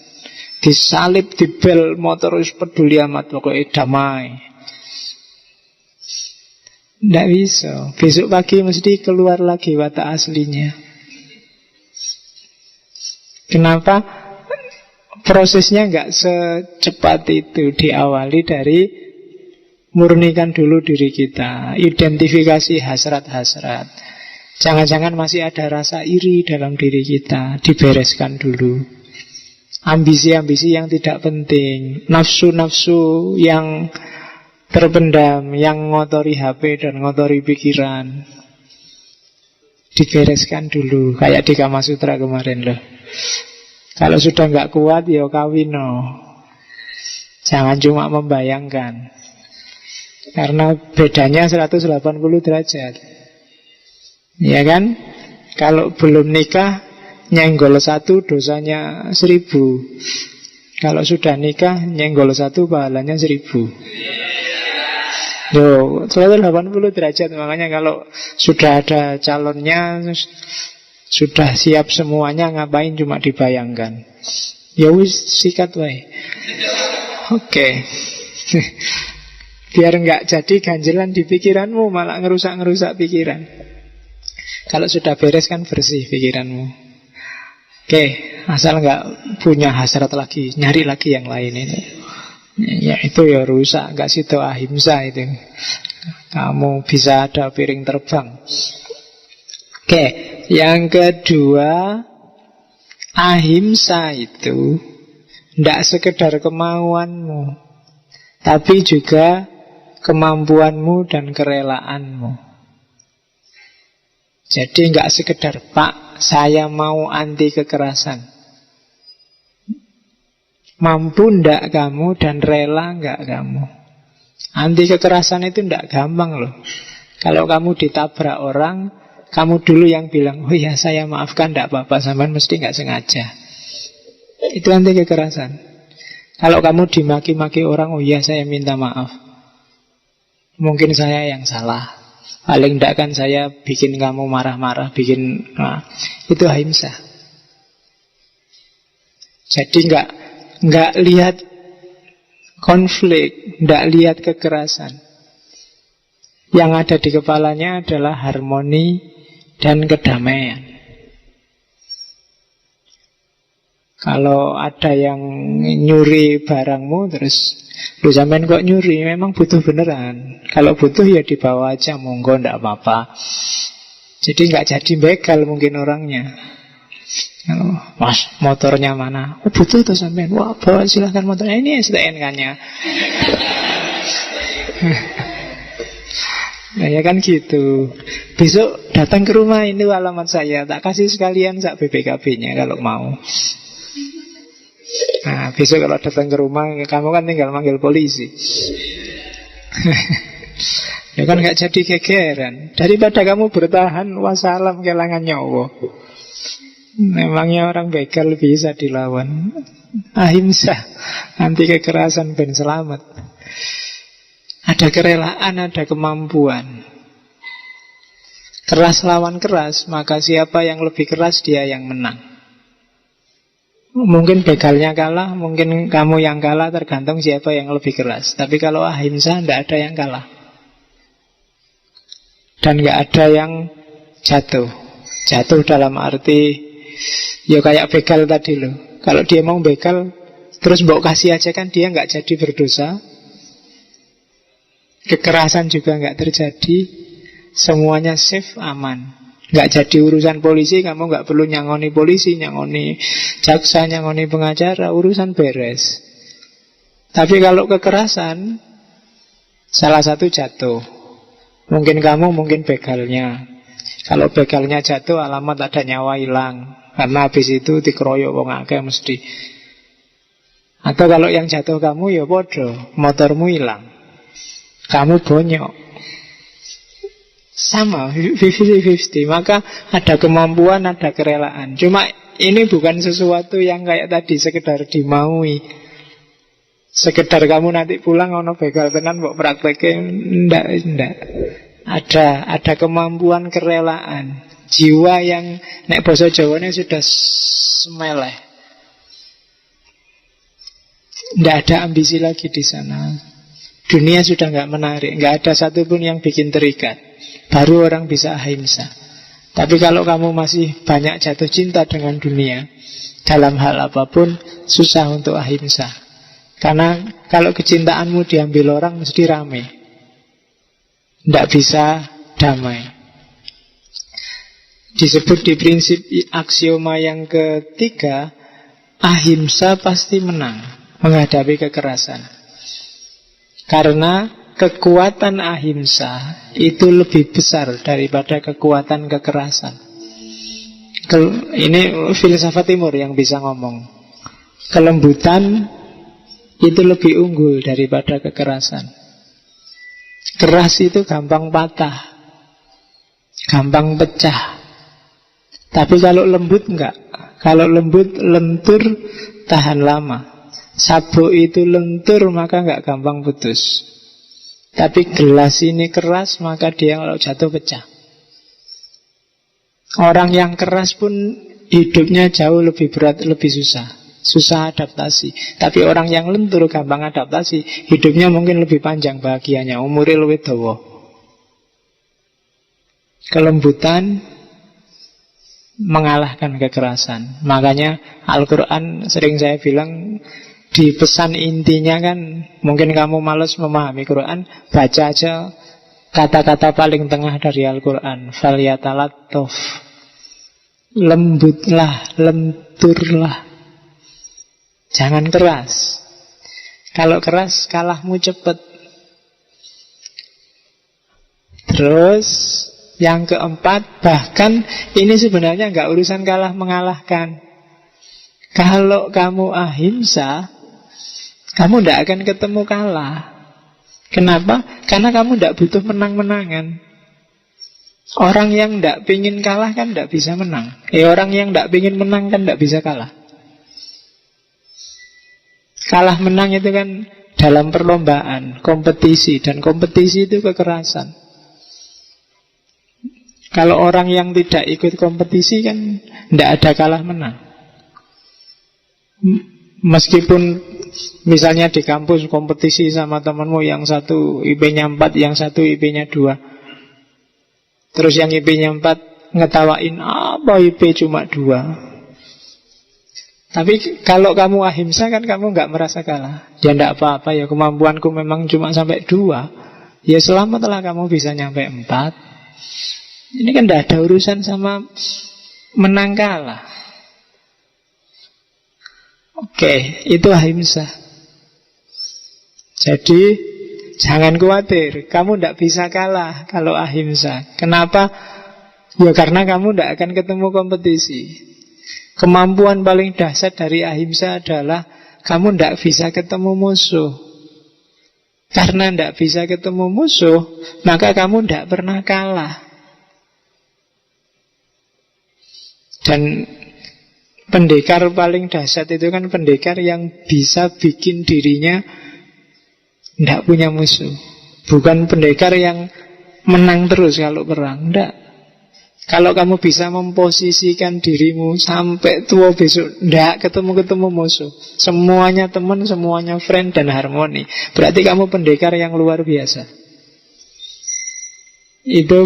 disalib di bel motor wis peduli amat, pokoknya damai. Tidak bisa. Besok pagi mesti keluar lagi watak aslinya. Kenapa? Prosesnya nggak secepat itu. Diawali dari murnikan dulu diri kita, identifikasi hasrat-hasrat. Jangan-jangan masih ada rasa iri dalam diri kita, dibereskan dulu. Ambisi-ambisi yang tidak penting, nafsu-nafsu yang terpendam, yang ngotori HP dan ngotori pikiran, dibereskan dulu. Kayak di Kama Sutra kemarin loh. Kalau sudah nggak kuat, ya kawin no. Jangan cuma membayangkan. Karena bedanya 180 derajat. Ya kan? Kalau belum nikah, nyenggol 1 dosanya 1000. Kalau sudah nikah, nyenggol 1 pahalanya 1000. Yo, 180 derajat. Makanya kalau sudah ada calonnya, sudah siap semuanya, ngapain cuma dibayangkan. Ya wis, sikat wae. Oke. Biar nggak jadi ganjelan di pikiranmu, malah ngerusak-ngerusak pikiran. Kalau sudah beres kan bersih pikiranmu. Oke, asal nggak punya hasrat lagi, nyari lagi yang lain ini. Ya itu ya rusak, nggak situ ahimsa itu. Kamu bisa ada piring terbang. Oke, yang kedua, ahimsa itu tidak sekedar kemauanmu, tapi juga kemampuanmu dan kerelaanmu. Jadi nggak sekedar, Pak, saya mau anti kekerasan. Mampu ndak kamu dan rela nggak kamu? Anti kekerasan itu ndak gampang loh. Kalau kamu ditabrak orang, kamu dulu yang bilang, oh ya saya maafkan, ndak apa-apa, sampean mesti nggak sengaja. Itu anti kekerasan. Kalau kamu dimaki-maki orang, oh ya saya minta maaf, mungkin saya yang salah. Paling tidak kan saya bikin kamu marah-marah, itu ahimsa. Jadi nggak lihat konflik, nggak lihat kekerasan. Yang ada di kepalanya adalah harmoni dan kedamaian. Kalau ada yang nyuri barangmu terus, lu sampean kok nyuri, memang butuh beneran. Kalau butuh ya dibawa aja, monggo, ndak apa-apa. Jadi nggak jadi begal mungkin orangnya. Mas, motornya mana? Oh butuh tuh sampean. Wah bawa silahkan motornya, ini STNK-nya. Nah ya kan gitu. Besok datang ke rumah, ini alamat saya, tak kasih sekalian sak BPKB-nya kalau mau. Nah besok kalau datang ke rumah, kamu kan tinggal manggil polisi. Ya kan gak jadi gegeran. Daripada kamu bertahan, wassalam kelangan nyawa. Memangnya orang begal bisa dilawan. Ahimsa, anti kekerasan ben selamat. Ada kerelaan, ada kemampuan. Keras lawan keras, maka siapa yang lebih keras dia yang menang. Mungkin begalnya kalah, mungkin kamu yang kalah, tergantung siapa yang lebih keras. Tapi kalau ahimsa, tidak ada yang kalah. Dan tidak ada yang jatuh. Jatuh dalam arti, ya kayak begal tadi loh. Kalau dia mau begal, terus mbok kasih aja kan dia nggak jadi berdosa. Kekerasan juga nggak terjadi. Semuanya safe, aman. Nggak jadi urusan polisi, kamu nggak perlu nyangoni polisi, nyangoni jaksa, nyangoni pengacara, urusan beres. Tapi kalau kekerasan, salah satu jatuh. Mungkin kamu, mungkin begalnya. Kalau begalnya jatuh, alamat ada nyawa hilang. Karena habis itu dikeroyok wong akeh mesti. Atau kalau yang jatuh kamu, ya bodoh, motormu hilang, kamu bonyok. Sama, 50-50. Maka ada kemampuan, ada kerelaan. Cuma ini bukan sesuatu yang kayak tadi sekedar dimaui. Sekedar kamu nanti pulang ono begal tenan mbok praktekin, ndak. Ada kemampuan, kerelaan. Jiwa yang nek basa Jawane sudah semeleh. Tidak ada ambisi lagi di sana. Dunia sudah nggak menarik, nggak ada satupun yang bikin terikat. Baru orang bisa ahimsa. Tapi kalau kamu masih banyak jatuh cinta dengan dunia, dalam hal apapun, susah untuk ahimsa. Karena kalau kecintaanmu diambil orang, mesti rame. Tidak bisa damai. Disebut di prinsip aksioma yang ketiga, ahimsa pasti menang menghadapi kekerasan. Karena kekuatan ahimsa itu lebih besar daripada kekuatan kekerasan. Ini filsafat timur yang bisa ngomong. Kelembutan itu lebih unggul daripada kekerasan. Keras itu gampang patah, gampang pecah. Tapi kalau lembut enggak. Kalau lembut lentur, tahan lama. Sabuk itu lentur, maka enggak gampang putus. Tapi gelas ini keras, maka dia kalau jatuh pecah. Orang yang keras pun hidupnya jauh lebih berat, lebih susah. Susah adaptasi. Tapi orang yang lentur, gampang adaptasi, hidupnya mungkin lebih panjang bahagianya, umurnya lebih dawa. Kelembutan mengalahkan kekerasan. Makanya Al-Quran sering saya bilang, di pesan intinya kan, mungkin kamu malas memahami Quran, baca aja kata-kata paling tengah dari Al-Quran. Falyatalattaf, lembutlah, lenturlah, jangan keras. Kalau keras kalahmu cepet. Terus yang keempat, bahkan ini sebenarnya nggak urusan kalah mengalahkan. Kalau kamu ahimsa, kamu tidak akan ketemu kalah. Kenapa? Karena kamu tidak butuh menang-menangan. Orang yang tidak pingin kalah kan tidak bisa menang. Orang yang tidak pingin menang kan tidak bisa kalah. Kalah menang itu kan dalam perlombaan, kompetisi. Dan kompetisi itu kekerasan. Kalau orang yang tidak ikut kompetisi kan tidak ada kalah menang. Meskipun misalnya di kampus kompetisi sama temanmu, yang satu IP-nya 4, yang satu IP-nya 2. Terus yang IP-nya 4 ngetawain, apa IP cuma 2. Tapi kalau kamu ahimsa kan kamu nggak merasa kalah. Ya enggak apa-apa, ya kemampuanku memang cuma sampai 2. Ya selamatlah kamu bisa nyampe 4. Ini kan enggak ada urusan sama menang kalah. Oke, itu ahimsa. Jadi jangan khawatir, kamu tidak bisa kalah kalau ahimsa. Kenapa? Ya karena kamu tidak akan ketemu kompetisi. Kemampuan paling dahsyat dari ahimsa adalah kamu tidak bisa ketemu musuh. Karena tidak bisa ketemu musuh, maka kamu tidak pernah kalah. Dan pendekar paling dahsyat itu kan pendekar yang bisa bikin dirinya tidak punya musuh. Bukan pendekar yang menang terus kalau perang. Tidak. Kalau kamu bisa memposisikan dirimu sampai tua besok tidak ketemu-ketemu musuh, semuanya teman, semuanya friend dan harmoni, berarti kamu pendekar yang luar biasa. Itu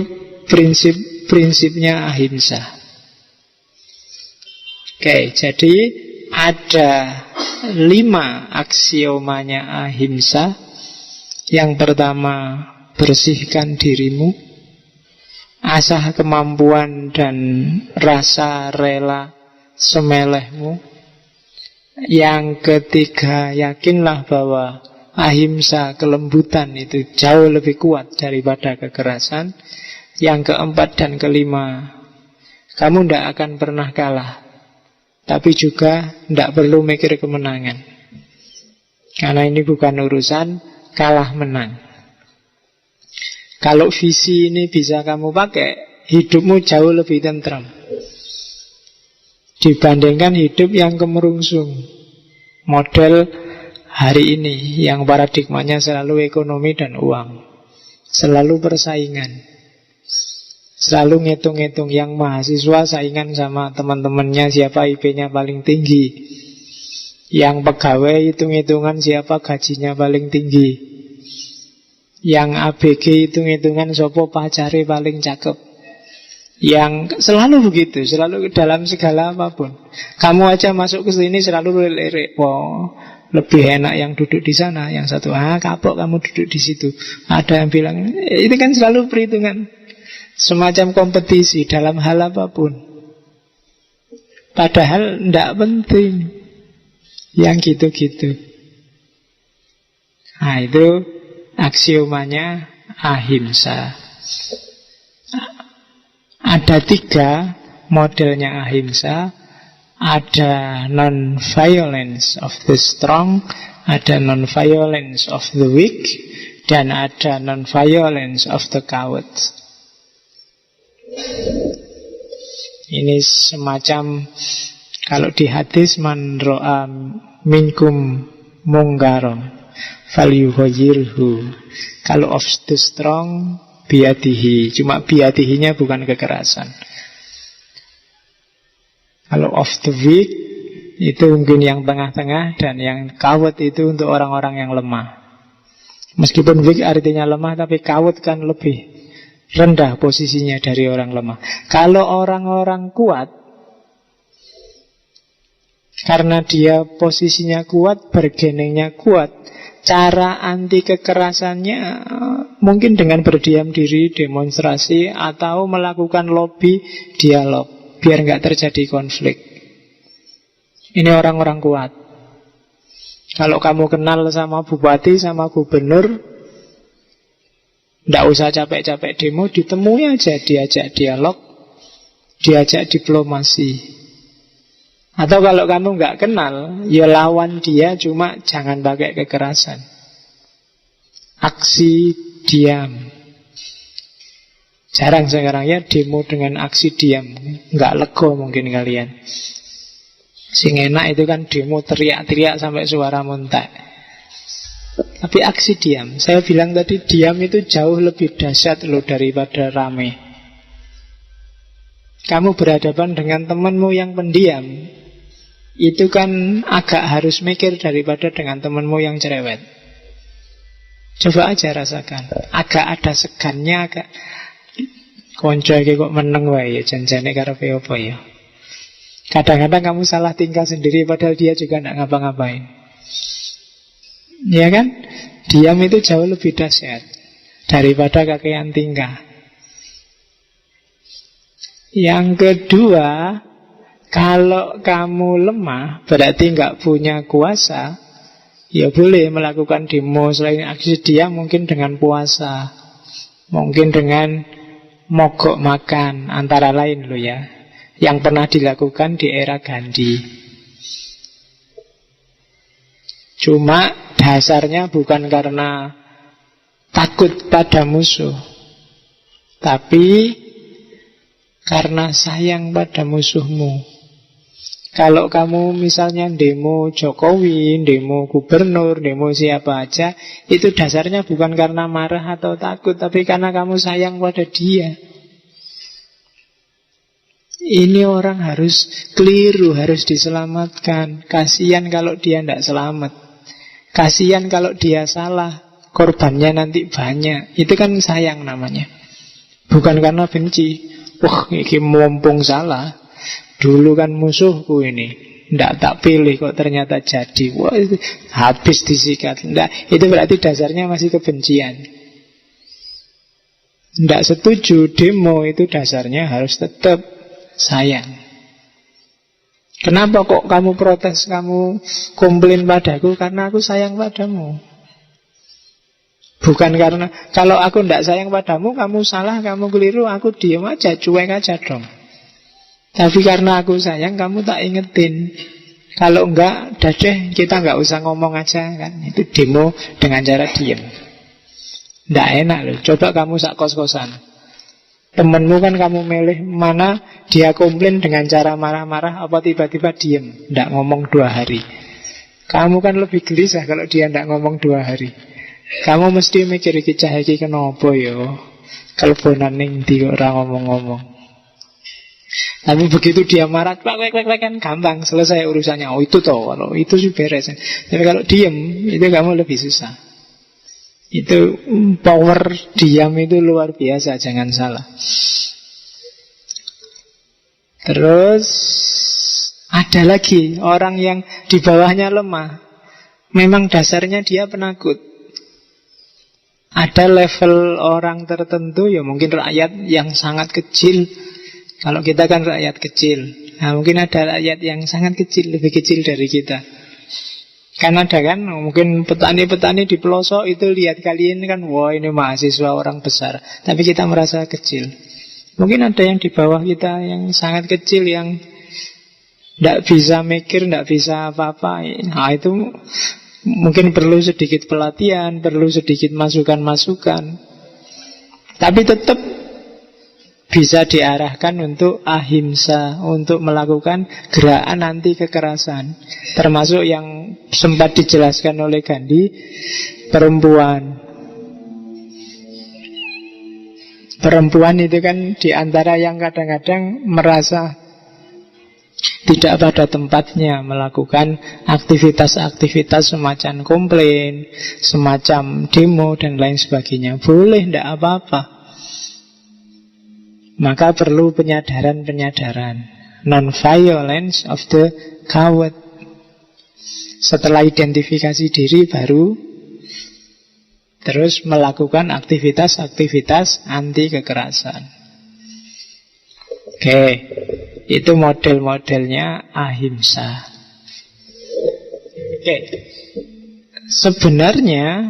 prinsipnya ahimsa. Oke, jadi ada 5 aksiomanya ahimsa. Yang pertama, bersihkan dirimu, asah kemampuan dan rasa rela semelehmu. Yang ketiga, yakinlah bahwa ahimsa, kelembutan itu jauh lebih kuat daripada kekerasan. Yang keempat dan kelima, kamu tidak akan pernah kalah. Tapi juga tidak perlu mikir kemenangan. Karena ini bukan urusan kalah menang. Kalau visi ini bisa kamu pakai, hidupmu jauh lebih tentram dibandingkan hidup yang kemerungsung. Model hari ini yang paradigmanya selalu ekonomi dan uang, selalu persaingan, selalu ngitung-ngitung. Yang mahasiswa saingan sama teman-temannya siapa IP-nya paling tinggi, Yang pegawai hitung-hitungan siapa gajinya paling tinggi. Yang ABG hitung-hitungan siapa pacare paling cakep. Yang selalu begitu, selalu dalam segala apapun. Kamu aja masuk ke sini selalu lirik, wow, lebih enak yang duduk di sana. Yang satu, kapok kamu duduk di situ. Ada yang bilang, itu kan selalu perhitungan. Semacam kompetisi dalam hal apapun. Padahal tidak penting yang gitu-gitu. Nah, itu aksiomanya ahimsa. Ada 3 modelnya ahimsa. Ada non-violence of the strong, ada non-violence of the weak, dan ada non-violence of the coward. Ini semacam, kalau di hadis, man ro'a minkum mungkaron falyughayyirhu. Kalau of the strong, biadihi. Cuma biadihinya bukan kekerasan. Kalau of the weak, itu mungkin yang tengah-tengah. Dan yang coward itu untuk orang-orang yang lemah. Meskipun weak artinya lemah, tapi coward kan lebih rendah posisinya dari orang lemah. Kalau orang-orang kuat, karena dia posisinya kuat, bargainingnya kuat, cara anti kekerasannya mungkin dengan berdiam diri, demonstrasi, atau melakukan lobby, dialog, biar nggak terjadi konflik. Ini orang-orang kuat. Kalau kamu kenal sama bupati, sama gubernur, nggak usah capek-capek demo, ditemui aja, diajak dialog, diajak diplomasi. Atau kalau kamu nggak kenal, ya lawan dia, cuma jangan pakai kekerasan. Aksi diam. Jarang sekarang ya demo dengan aksi diam. Nggak lego mungkin kalian. Sing enak itu kan demo teriak-teriak sampai suara muntah. Tapi aksi diam, saya bilang tadi, diam itu jauh lebih dahsyat loh daripada rame. Kamu berhadapan dengan temanmu yang pendiam, itu kan agak harus mikir daripada dengan temanmu yang cerewet. Coba aja rasakan, agak ada segannya, agak konco iki kok meneng wae ya, janjane karepe apa ya. Kadang-kadang kamu salah tingkah sendiri padahal dia juga tidak ngapa-ngapain. Ya kan? Diam itu jauh lebih dahsyat daripada kakean tingkah. Yang kedua, kalau kamu lemah, berarti nggak punya kuasa, ya boleh melakukan demo. Selain aksi diam, mungkin dengan puasa, mungkin dengan mogok makan, antara lain loh ya, yang pernah dilakukan di era Gandhi. Cuma dasarnya bukan karena takut pada musuh, tapi karena sayang pada musuhmu. Kalau kamu misalnya demo Jokowi, demo gubernur, demo siapa aja, itu dasarnya bukan karena marah atau takut, tapi karena kamu sayang pada dia. Ini orang harus keliru, harus diselamatkan. Kasihan kalau dia tidak selamat. Kasihan kalau dia salah, korbannya nanti banyak. Itu kan sayang namanya. Bukan karena benci. Wah, ini mumpung salah, dulu kan musuhku ini, tidak tak pilih kok ternyata jadi. Wah, itu habis disikat. Nggak, itu berarti dasarnya masih kebencian. Tidak setuju demo, itu dasarnya harus tetap sayang. Kenapa kok kamu protes, kamu komplain padaku? Karena aku sayang padamu. Bukan karena, kalau aku tidak sayang padamu, kamu salah, kamu keliru, aku diam aja, cuek aja dong. Tapi karena aku sayang, kamu tak ingetin. Kalau enggak, dah deh, kita enggak usah ngomong aja kan. Itu demo dengan cara diam. Tidak enak loh. Coba kamu sak kos-kosan, temenmu kan kamu milih mana dia komplain dengan cara marah-marah, apa tiba-tiba diem, tidak ngomong 2 hari. Kamu kan lebih gelisah kalau dia tidak ngomong 2 hari. Kamu mesti mikir iki cah iki kenapa yo, kelebonan ning ndi kok ora ngomong-ngomong. Tapi begitu dia marah, kan gampang selesai urusannya. Oh itu toh, kalau itu sih beres. Tapi kalau diem, itu kamu lebih susah. Itu power diam itu luar biasa, jangan salah. Terus ada lagi orang yang di bawahnya lemah. Memang dasarnya dia penakut. Ada level orang tertentu, ya mungkin rakyat yang sangat kecil. Kalau kita kan rakyat kecil. Nah, mungkin ada rakyat yang sangat kecil, lebih kecil dari kita. Kan ada kan, mungkin petani-petani di pelosok itu lihat kalian kan, wah ini mahasiswa orang besar. Tapi kita merasa kecil. Mungkin ada yang di bawah kita yang sangat kecil, yang tidak bisa mikir, tidak bisa apa-apa. Nah itu mungkin perlu sedikit pelatihan, perlu sedikit masukan-masukan. Tapi tetap bisa diarahkan untuk ahimsa, untuk melakukan gerakan anti kekerasan. Termasuk yang sempat dijelaskan oleh Gandhi, perempuan. Perempuan itu kan diantara yang kadang-kadang merasa tidak pada tempatnya melakukan aktivitas-aktivitas semacam komplain, semacam demo dan lain sebagainya. Boleh, tidak apa-apa. Maka perlu penyadaran-penyadaran. Non-violence of the coward. Setelah identifikasi diri baru terus melakukan aktivitas-aktivitas anti kekerasan. Oke, itu model-modelnya ahimsa. Oke. Sebenarnya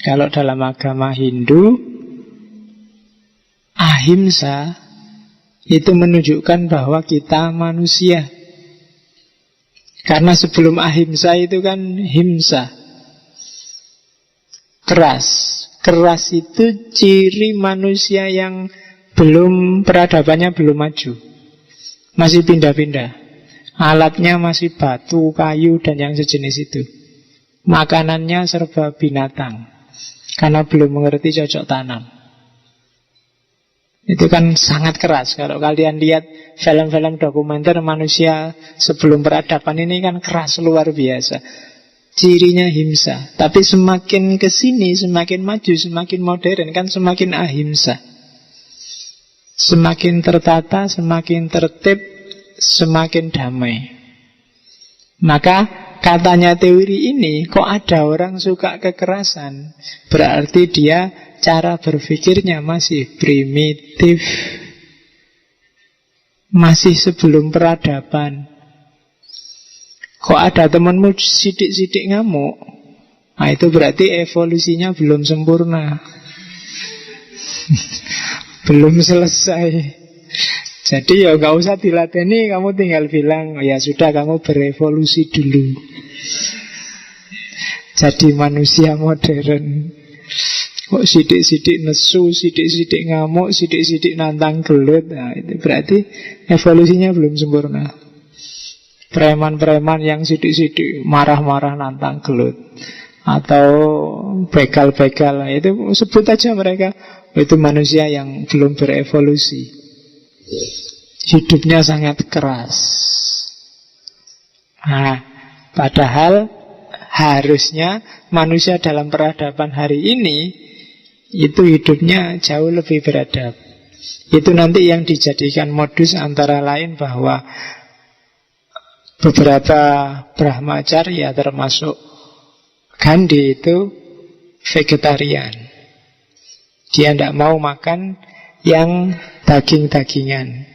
kalau dalam agama Hindu, ahimsa itu menunjukkan bahwa kita manusia. Karena sebelum ahimsa itu kan himsa, keras. Keras itu ciri manusia yang peradabannya belum maju, masih pindah-pindah. Alatnya masih batu, kayu, dan yang sejenis itu. Makanannya serba binatang, karena belum mengerti cocok tanam. Itu kan sangat keras. Kalau kalian lihat film-film dokumenter manusia sebelum peradaban ini kan keras luar biasa. Cirinya himsa. Tapi semakin kesini, semakin maju, semakin modern kan semakin ahimsa. Semakin tertata, semakin tertib, semakin damai. Maka katanya teori ini, kok ada orang suka kekerasan, berarti dia cara berpikirnya masih primitif, masih sebelum peradaban. Kok ada temanmu sidik-sidik ngamuk, nah itu berarti evolusinya belum sempurna. Belum selesai. Jadi ya gak usah diladeni, kamu tinggal bilang, ya sudah kamu berevolusi dulu, jadi manusia modern. Kok sidik-sidik nesu, sidik-sidik ngamuk, sidik-sidik nantang gelut. Nah itu berarti evolusinya belum sempurna. Preman-preman yang sidik-sidik marah-marah nantang gelut, atau begal-begal, itu sebut aja mereka, itu manusia yang belum berevolusi. Hidupnya sangat keras. Nah, padahal harusnya manusia dalam peradaban hari ini itu hidupnya jauh lebih beradab. Itu nanti yang dijadikan modus antara lain bahwa beberapa Brahmacharya termasuk Gandhi itu vegetarian. Dia tidak mau makan yang daging-dagingan,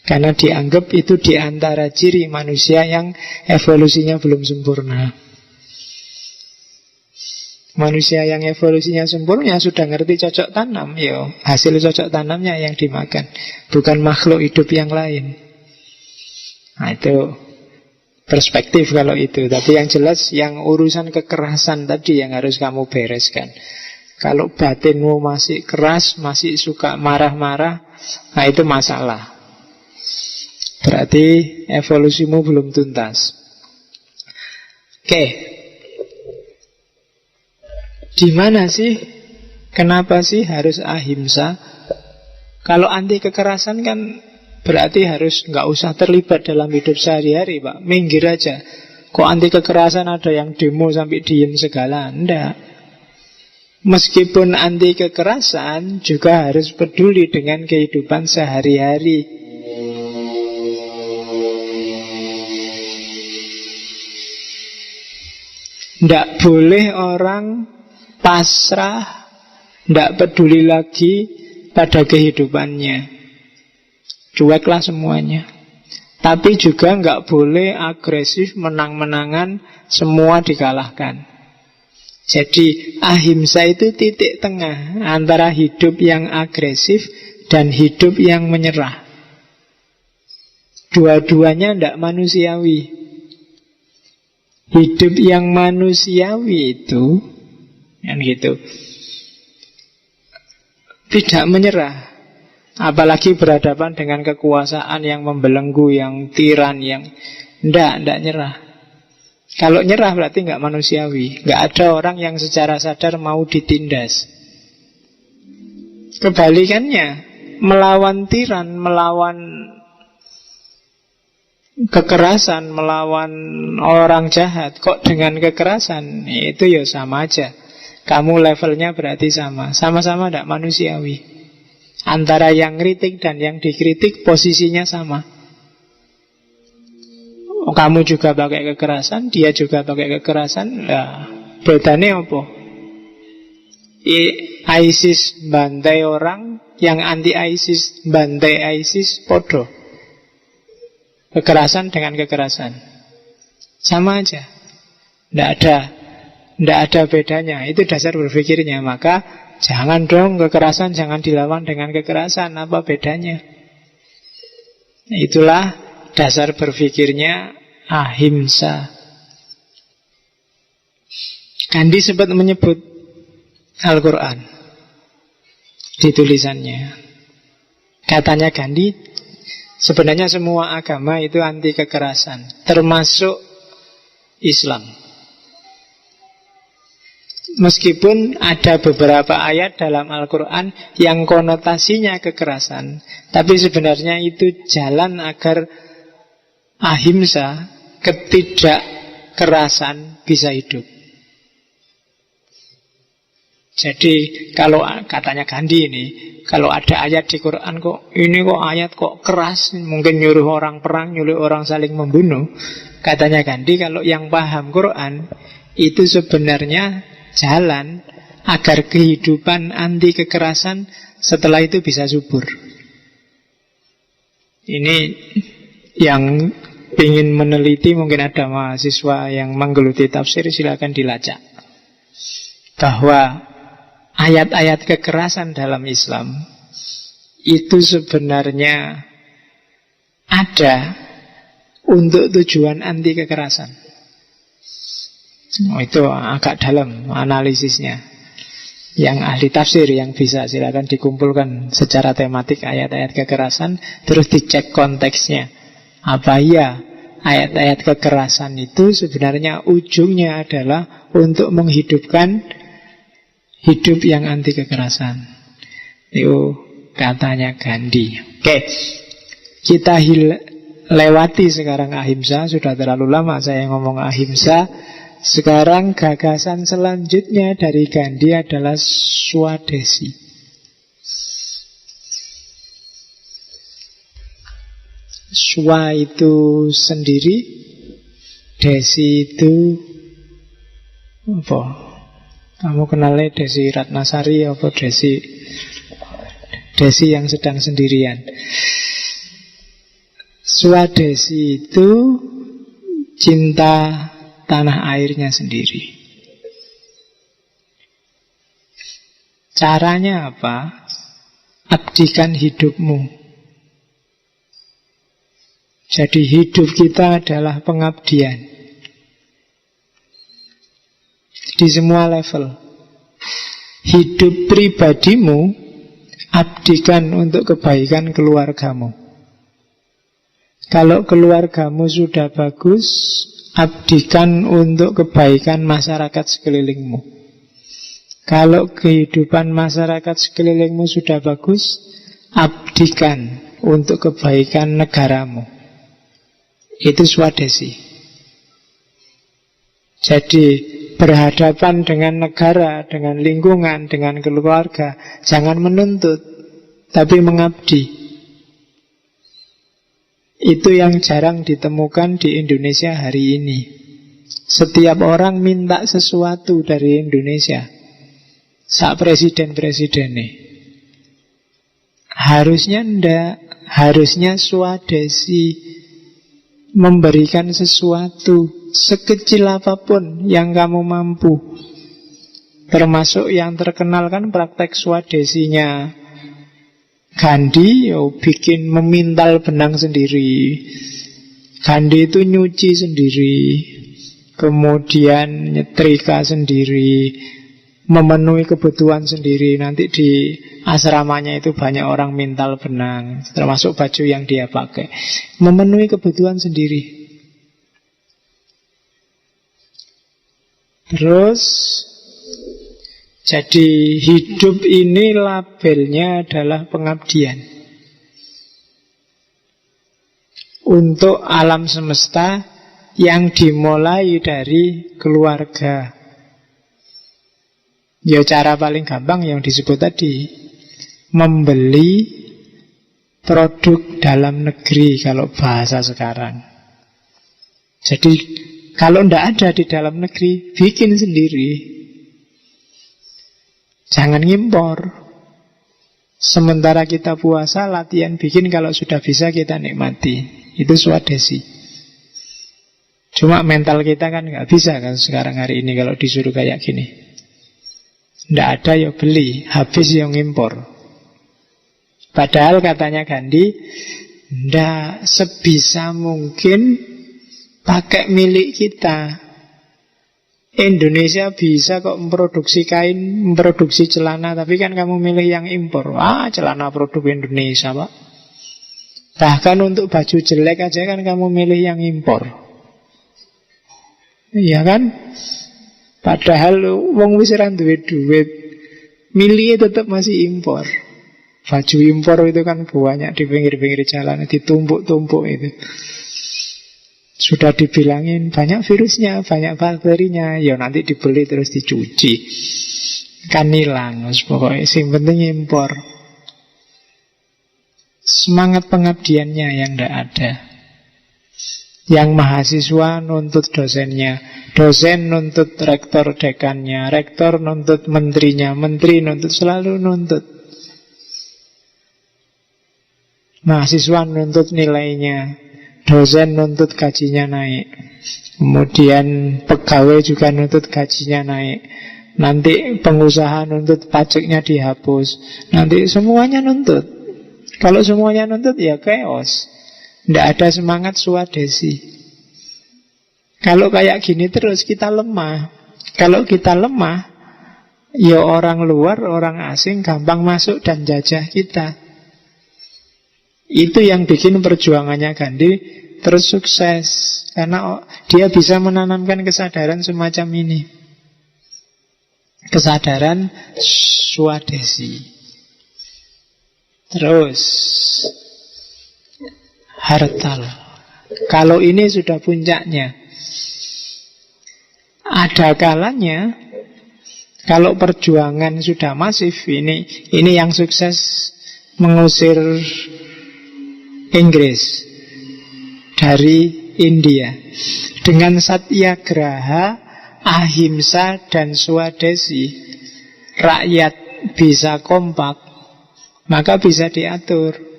karena dianggap itu diantara ciri manusia yang evolusinya belum sempurna. Manusia yang evolusinya sempurna sudah ngerti cocok tanam, yo hasil cocok tanamnya yang dimakan, bukan makhluk hidup yang lain. Nah itu perspektif kalau itu. Tapi yang jelas yang urusan kekerasan tadi yang harus kamu bereskan. Kalau batinmu masih keras, masih suka marah-marah, nah itu masalah. Berarti evolusimu belum tuntas. Oke. Di mana sih? Kenapa sih harus ahimsa? Kalau anti kekerasan kan berarti harus nggak usah terlibat dalam hidup sehari-hari, Pak. Minggir aja. Kok anti kekerasan ada yang demo sampai diem segala? Enggak. Meskipun anti kekerasan juga harus peduli dengan kehidupan sehari-hari. Tidak boleh orang pasrah, tidak peduli lagi pada kehidupannya. Cueklah semuanya. Tapi juga nggak boleh agresif, menang-menangan, semua dikalahkan. Jadi ahimsa itu titik tengah antara hidup yang agresif dan hidup yang menyerah. Dua-duanya tidak manusiawi. Hidup yang manusiawi itu yang gitu, tidak menyerah. Apalagi berhadapan dengan kekuasaan yang membelenggu, yang tiran, yang tidak nyerah. Kalau nyerah berarti nggak manusiawi. Nggak ada orang yang secara sadar mau ditindas. Kebalikannya, melawan tiran, melawan kekerasan, melawan orang jahat, kok dengan kekerasan, itu ya sama aja. Kamu levelnya berarti sama. Sama-sama tidak manusiawi. Antara yang kritik dan yang dikritik posisinya sama. Kamu juga pakai kekerasan, dia juga pakai kekerasan. Nah, bedanya apa? ISIS bantai orang, yang anti ISIS bantai ISIS, podo. Kekerasan dengan kekerasan sama aja. Tidak ada bedanya. Itu dasar berpikirnya. Maka jangan dong kekerasan, jangan dilawan dengan kekerasan. Apa bedanya? Itulah dasar berpikirnya ahimsa. Gandhi sempat menyebut Al-Quran di tulisannya. Katanya Gandhi, sebenarnya semua agama itu anti kekerasan, termasuk Islam. Meskipun ada beberapa ayat dalam Al-Quran yang konotasinya kekerasan, tapi sebenarnya itu jalan agar ahimsa, ketidakkerasan bisa hidup. Jadi kalau katanya Gandhi ini, kalau ada ayat di Quran kok ini kok ayat kok keras, mungkin nyuruh orang perang, nyuruh orang saling membunuh. Katanya Gandhi, kalau yang paham Quran itu sebenarnya jalan agar kehidupan anti kekerasan setelah itu bisa subur. Ini yang ingin meneliti, mungkin ada mahasiswa yang menggeluti tafsir, silakan dilacak. Bahwa ayat-ayat kekerasan dalam Islam itu sebenarnya ada untuk tujuan anti kekerasan. Itu agak dalam analisisnya. Yang ahli tafsir yang bisa silakan dikumpulkan secara tematik ayat-ayat kekerasan, terus dicek konteksnya. Apa iya ayat-ayat kekerasan itu sebenarnya ujungnya adalah untuk menghidupkan hidup yang anti kekerasan. Itu katanya Gandhi. Oke, kita lewati sekarang ahimsa. Sudah terlalu lama saya ngomong ahimsa. Sekarang gagasan selanjutnya dari Gandhi adalah swadesi. Swa itu sendiri, desi itu apa? Kamu kenalnya Desi Ratnasari apa Desi yang sedang sendirian. Swadesi itu cinta tanah airnya sendiri. Caranya apa? Abdikan hidupmu. Jadi hidup kita adalah pengabdian di semua level. Hidup pribadimu abdikan untuk kebaikan keluargamu. Kalau keluargamu sudah bagus, abdikan untuk kebaikan masyarakat sekelilingmu. Kalau kehidupan masyarakat sekelilingmu sudah bagus, abdikan untuk kebaikan negaramu. Itu swadesi. Jadi berhadapan dengan negara, dengan lingkungan, dengan keluarga, jangan menuntut, tapi mengabdi. Itu yang jarang ditemukan di Indonesia hari ini. Setiap orang minta sesuatu dari Indonesia. Sak presiden-presidennya. Harusnya ndak. Harusnya swadesi, memberikan sesuatu sekecil apapun yang kamu mampu. Termasuk yang terkenal kan praktek swadesinya Gandhi, bikin memintal benang sendiri. Gandhi itu nyuci sendiri, kemudian nyetrika sendiri, memenuhi kebutuhan sendiri. Nanti di asramanya itu banyak orang mintal benang, termasuk baju yang dia pakai. Memenuhi kebutuhan sendiri. Terus jadi hidup ini labelnya adalah pengabdian untuk alam semesta yang dimulai dari keluarga. Ya cara paling gampang yang disebut tadi, membeli produk dalam negeri kalau bahasa sekarang. Jadi kalau tidak ada di dalam negeri, bikin sendiri. Jangan ngimpor. Sementara kita puasa, latihan bikin, kalau sudah bisa kita nikmati. Itu swadesi. Cuma mental kita kan nggak bisa kan sekarang hari ini kalau disuruh kayak gini. Nggak ada ya beli, habis yang ngimpor. Padahal katanya Gandhi, nggak, sebisa mungkin pakai milik kita. Indonesia bisa kok memproduksi kain, memproduksi celana, tapi kan kamu milih yang impor. Celana produk Indonesia, Pak. Bahkan untuk baju jelek aja kan kamu milih yang impor. Iya kan? Padahal wong wis ora duwe duit, milih tetap masih impor. Baju impor itu kan banyak di pinggir-pinggir jalan, ditumpuk-tumpuk itu. Sudah dibilangin banyak virusnya, banyak bakterinya. Ya nanti dibeli terus dicuci, kan hilang. Pokoknya yang penting impor. Semangat pengabdiannya yang tidak ada. Yang mahasiswa nuntut dosennya, dosen nuntut rektor dekannya, rektor nuntut menterinya, menteri nuntut, selalu nuntut. Mahasiswa nuntut nilainya, dosen nuntut gajinya naik, kemudian pegawai juga nuntut gajinya naik, nanti pengusaha nuntut pajaknya dihapus, nanti semuanya nuntut. Kalau semuanya nuntut ya chaos, tidak ada semangat swadesi. Kalau kayak gini terus kita lemah. Kalau kita lemah, ya orang luar, orang asing gampang masuk dan jajah kita. Itu yang bikin perjuangannya Gandhi terus sukses, karena dia bisa menanamkan kesadaran semacam ini, kesadaran swadesi. Terus Hartal, kalau ini sudah puncaknya. Ada kalanya kalau perjuangan sudah masif, ini yang sukses mengusir Inggris dari India dengan satyagraha, ahimsa dan swadesi. Rakyat bisa kompak, maka bisa diatur.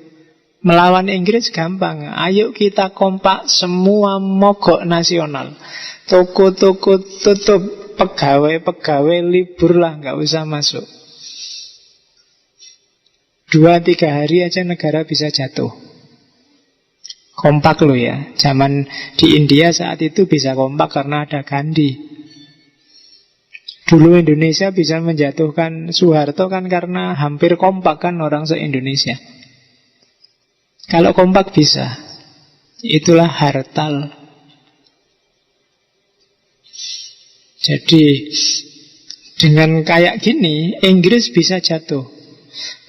Melawan Inggris gampang. Ayo kita kompak, semua mogok nasional, toko-toko tutup, pegawai-pegawai libur lah, nggak usah masuk. 2-3 hari aja negara bisa jatuh. Kompak loh ya. Zaman di India saat itu bisa kompak karena ada Gandhi. Dulu Indonesia bisa menjatuhkan Soeharto kan karena hampir kompak kan orang se-Indonesia. Kalau kompak bisa. Itulah Hartal. Jadi dengan kayak gini Inggris bisa jatuh.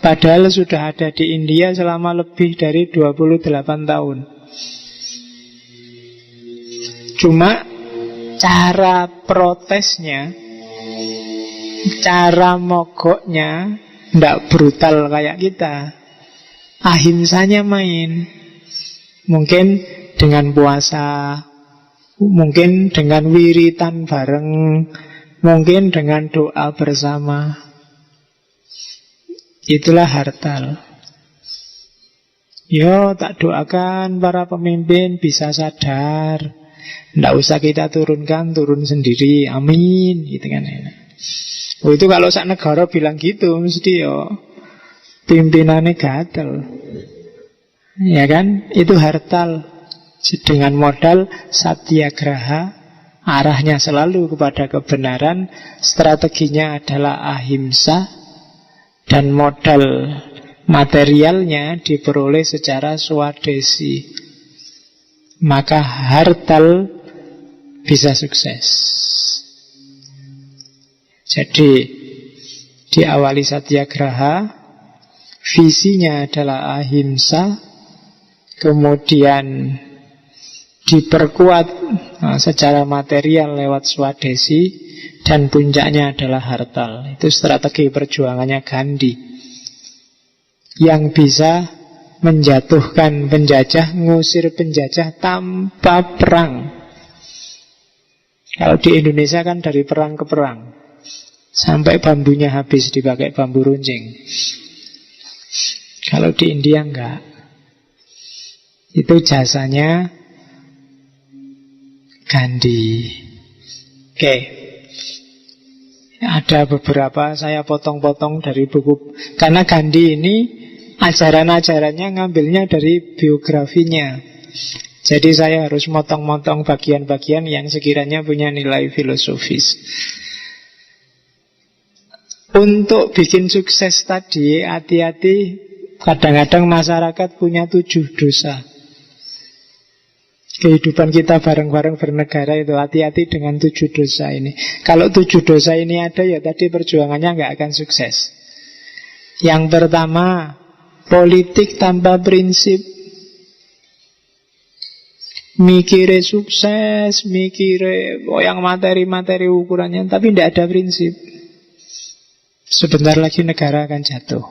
Padahal sudah ada di India selama lebih dari 28 tahun. Cuma cara protesnya, cara mogoknya tidak brutal kayak kita. Ahimsanya main. Mungkin dengan puasa, mungkin dengan wiritan bareng, mungkin dengan doa bersama. Itulah hartal. Yo, tak doakan para pemimpin bisa sadar. Tidak usah kita turunkan, turun sendiri. Amin, gitu kan. Oh, itu kalau sak negara bilang gitu, mesti yo pimpinannya gatel. Ya kan? Itu hartal. Dengan modal satyagraha, arahnya selalu kepada kebenaran, strateginya adalah ahimsa, dan modal materialnya diperoleh secara swadesi. Maka hartal bisa sukses. Jadi diawali satyagraha, visinya adalah ahimsa, kemudian diperkuat secara material lewat swadesi, dan puncaknya adalah hartal. Itu strategi perjuangannya Gandhi, yang bisa menjatuhkan penjajah, ngusir penjajah tanpa perang. Kalau di Indonesia kan dari perang ke perang, sampai bambunya habis dipakai bambu runcing. Kalau di India enggak. Itu jasanya Gandhi. Oke. Ada beberapa saya potong-potong dari buku. Karena Gandhi ini ajaran-ajarannya ngambilnya dari biografinya. Jadi saya harus motong-motong bagian-bagian yang sekiranya punya nilai filosofis. Untuk bikin sukses tadi, hati-hati. Kadang-kadang masyarakat punya 7 dosa. Kehidupan kita bareng-bareng bernegara itu, hati-hati dengan 7 dosa ini. Kalau 7 dosa ini ada, ya tadi perjuangannya nggak akan sukses. Yang pertama, politik tanpa prinsip. Mikire sukses, mikire yang materi-materi ukurannya, tapi tidak ada prinsip. Sebentar lagi negara akan jatuh.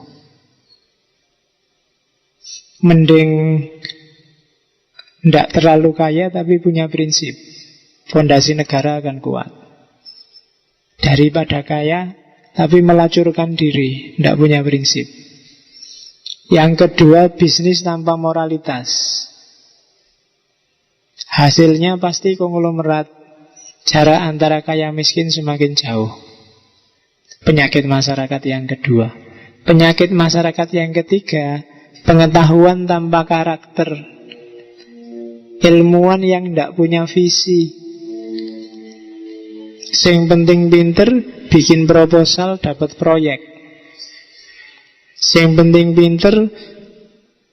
Mending tidak terlalu kaya tapi punya prinsip, fondasi negara akan kuat, daripada kaya tapi melacurkan diri, tidak punya prinsip. Yang kedua, bisnis tanpa moralitas. Hasilnya pasti konglomerat. Jarak antara kaya miskin semakin jauh. Penyakit masyarakat yang kedua. Penyakit masyarakat yang ketiga, pengetahuan tanpa karakter. Ilmuwan yang tidak punya visi. Sing penting pinter, bikin proposal dapat proyek. Sing penting pinter,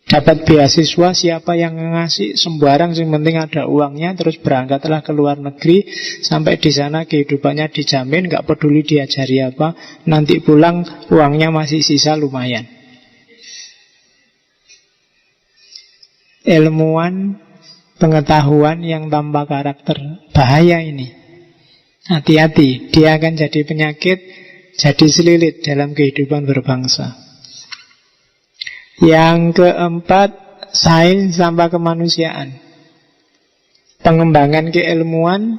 dapat beasiswa, siapa yang ngasih sembarang, sing penting ada uangnya. Terus berangkatlah ke luar negeri. Sampai di sana kehidupannya dijamin, gak peduli diajari apa. Nanti pulang uangnya masih sisa lumayan. Ilmuwan, pengetahuan yang tanpa karakter, bahaya ini. Hati-hati, dia akan jadi penyakit, jadi selilit dalam kehidupan berbangsa. Yang keempat, sains tanpa kemanusiaan. Pengembangan keilmuan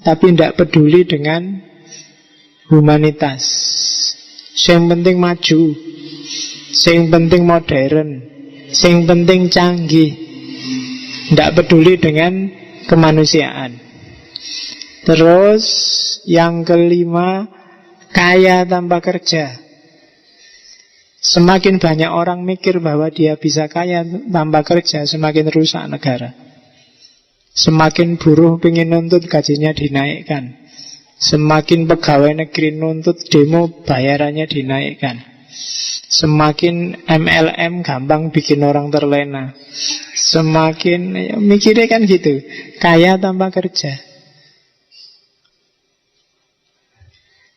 tapi tidak peduli dengan humanitas. Yang penting maju, yang penting modern, yang penting canggih, tidak peduli dengan kemanusiaan. Terus yang kelima, kaya tanpa kerja. Semakin banyak orang mikir bahwa dia bisa kaya tanpa kerja, semakin rusak negara. Semakin buruh ingin nuntut, gajinya dinaikkan. Semakin pegawai negeri nuntut, demo bayarannya dinaikkan. Semakin MLM gampang bikin orang terlena. Semakin mikirnya kan gitu, kaya tanpa kerja.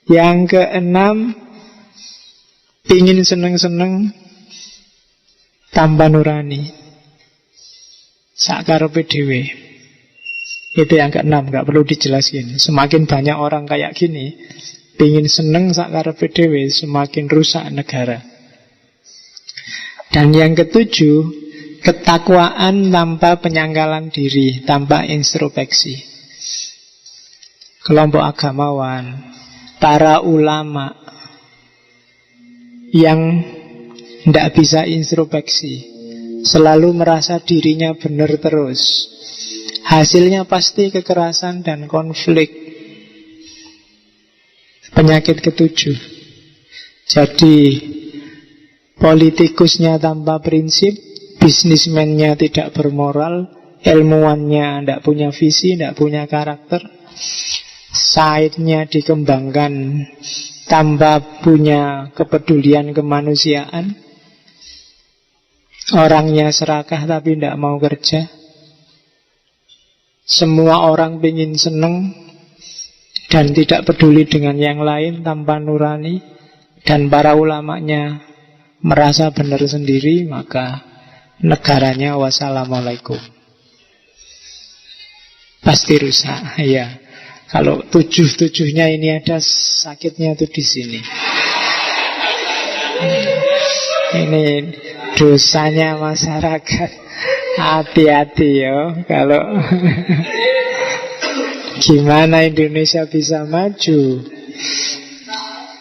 Yang keenam, pingin seneng-seneng tanpa nurani, sakarepe dhewe. Itu yang keenam, gak perlu dijelasin. Semakin banyak orang kayak gini, pingin seneng sakarepe dhewe, semakin rusak negara. Dan yang ketujuh, ketakwaan tanpa penyangkalan diri, tanpa introspeksi. Kelompok agamawan, para ulama yang tidak bisa introspeksi, selalu merasa dirinya benar terus, hasilnya pasti kekerasan dan konflik. Penyakit ketujuh. Jadi politikusnya tanpa prinsip, bisnismennya tidak bermoral, ilmuwannya tidak punya visi, tidak punya karakter, sainnya dikembangkan tanpa punya kepedulian kemanusiaan, orangnya serakah tapi tidak mau kerja, semua orang ingin seneng dan tidak peduli dengan yang lain tanpa nurani, dan para ulamanya merasa benar sendiri, maka negaranya wassalamualaikum, pasti rusak. Ya, kalau tujuh-tujuhnya ini ada, sakitnya tuh di sini. Ini dosanya masyarakat. Hati-hati ya kalau gimana Indonesia bisa maju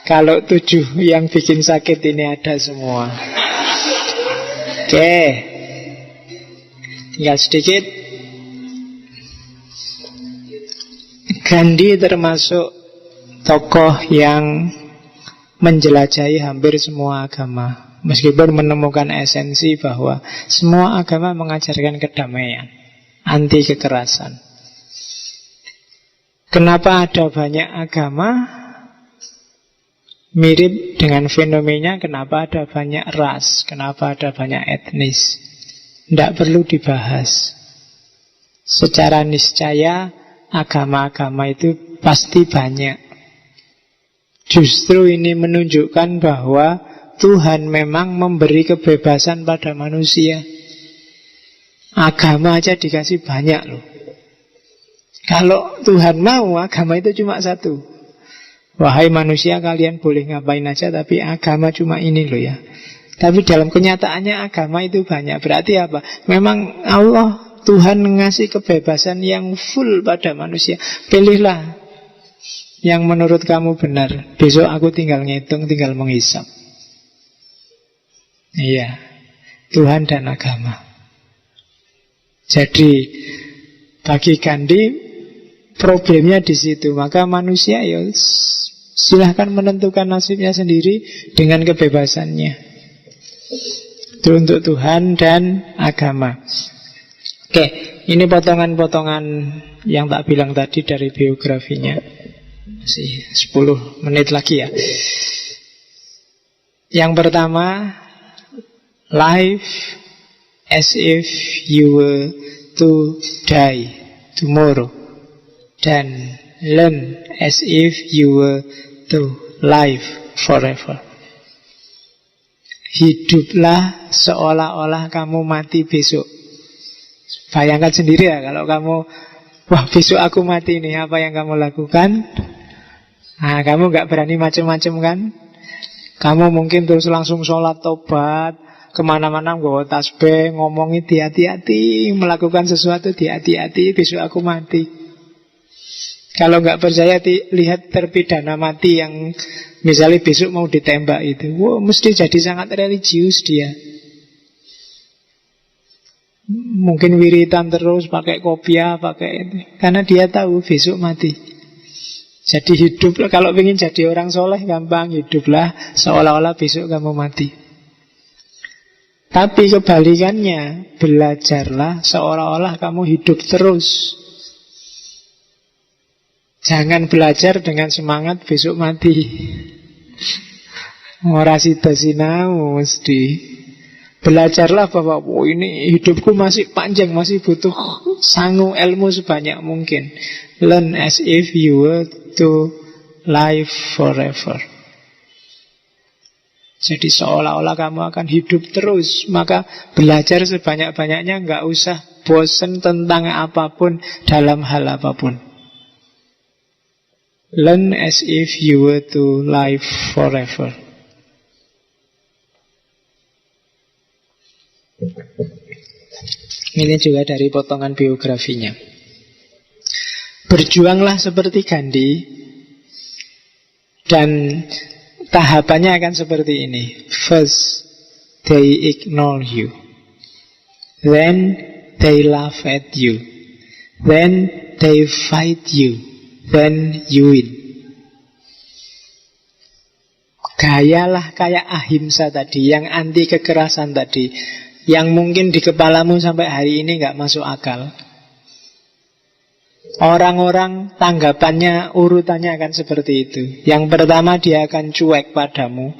kalau tujuh yang bikin sakit ini ada semua. Oke, tinggal sedikit. Gandhi termasuk tokoh yang menjelajahi hampir semua agama, meskipun menemukan esensi bahwa semua agama mengajarkan kedamaian, anti kekerasan. Kenapa ada banyak agama? Mirip dengan fenomena kenapa ada banyak ras, kenapa ada banyak etnis. Tidak perlu dibahas. Secara niscaya agama-agama itu pasti banyak. Justru ini menunjukkan bahwa Tuhan memang memberi kebebasan pada manusia. Agama aja dikasih banyak loh. Kalau Tuhan mau, agama itu cuma satu. Wahai manusia, kalian boleh ngapain aja, tapi agama cuma ini loh ya. Tapi dalam kenyataannya agama itu banyak. Berarti apa? Memang Allah, Tuhan ngasih kebebasan yang full pada manusia. Pilihlah yang menurut kamu benar. Besok aku tinggal ngitung, tinggal menghisap. Iya, Tuhan dan agama. Jadi bagi Gandhi problemnya di situ. Maka manusia ya silahkan menentukan nasibnya sendiri dengan kebebasannya. Itu untuk Tuhan dan agama. Oke, ini potongan-potongan yang tak bilang tadi dari biografinya. Masih 10 menit lagi ya. Yang pertama, life as if you were to die tomorrow, dan learn as if you were to live forever. Hiduplah seolah-olah kamu mati besok. Bayangkan sendiri ya, kalau kamu, wah besok aku mati nih, apa yang kamu lakukan? Nah, kamu gak berani macam-macam kan? Kamu mungkin terus langsung sholat tobat, kemana-mana bawa tasbih, ngomongin hati-hati, melakukan sesuatu hati-hati, besok aku mati. Kalau nggak percaya, lihat terpidana mati yang misalnya besok mau ditembak itu. Wah, mesti jadi sangat religius dia. Mungkin wiritan terus, pakai kopiah, pakai itu. Karena dia tahu besok mati. Jadi hiduplah, kalau ingin jadi orang soleh gampang, hiduplah seolah-olah besok kamu mati. Tapi kebalikannya, belajarlah seolah-olah kamu hidup terus. Jangan belajar dengan semangat besok mati. Ora sida sinau mesti. Belajarlah bahwa ini hidupku masih panjang, masih butuh sangu ilmu sebanyak mungkin. Learn as if you were to live forever. Jadi seolah-olah kamu akan hidup terus. Maka belajar sebanyak-banyaknya, nggak usah bosen tentang apapun, dalam hal apapun. Learn as if you were to live forever. Ini juga dari potongan biografinya. Berjuanglah seperti Gandhi, dan tahapannya akan seperti ini. First, they ignore you. Then, they laugh at you. Then, they fight you. Then, you win. Gayalah kayak ahimsa tadi, yang anti kekerasan tadi, yang mungkin di kepalamu sampai hari ini gak masuk akal. Orang-orang tanggapannya, urutannya akan seperti itu. Yang pertama, dia akan cuek padamu.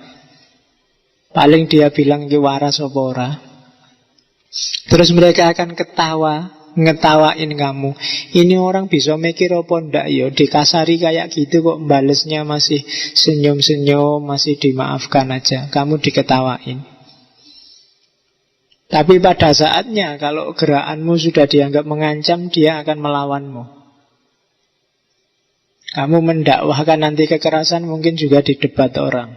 Paling dia bilang ki waras apa ora. Terus mereka akan ketawa, ngetawain kamu. Ini orang bisa mikir apa ndak ya, dikasari kayak gitu kok balesnya masih senyum-senyum, masih dimaafkan aja. Kamu diketawain. Tapi pada saatnya kalau gerakanmu sudah dianggap mengancam, dia akan melawanmu. Kamu mendakwahkan anti kekerasan mungkin juga di debat orang.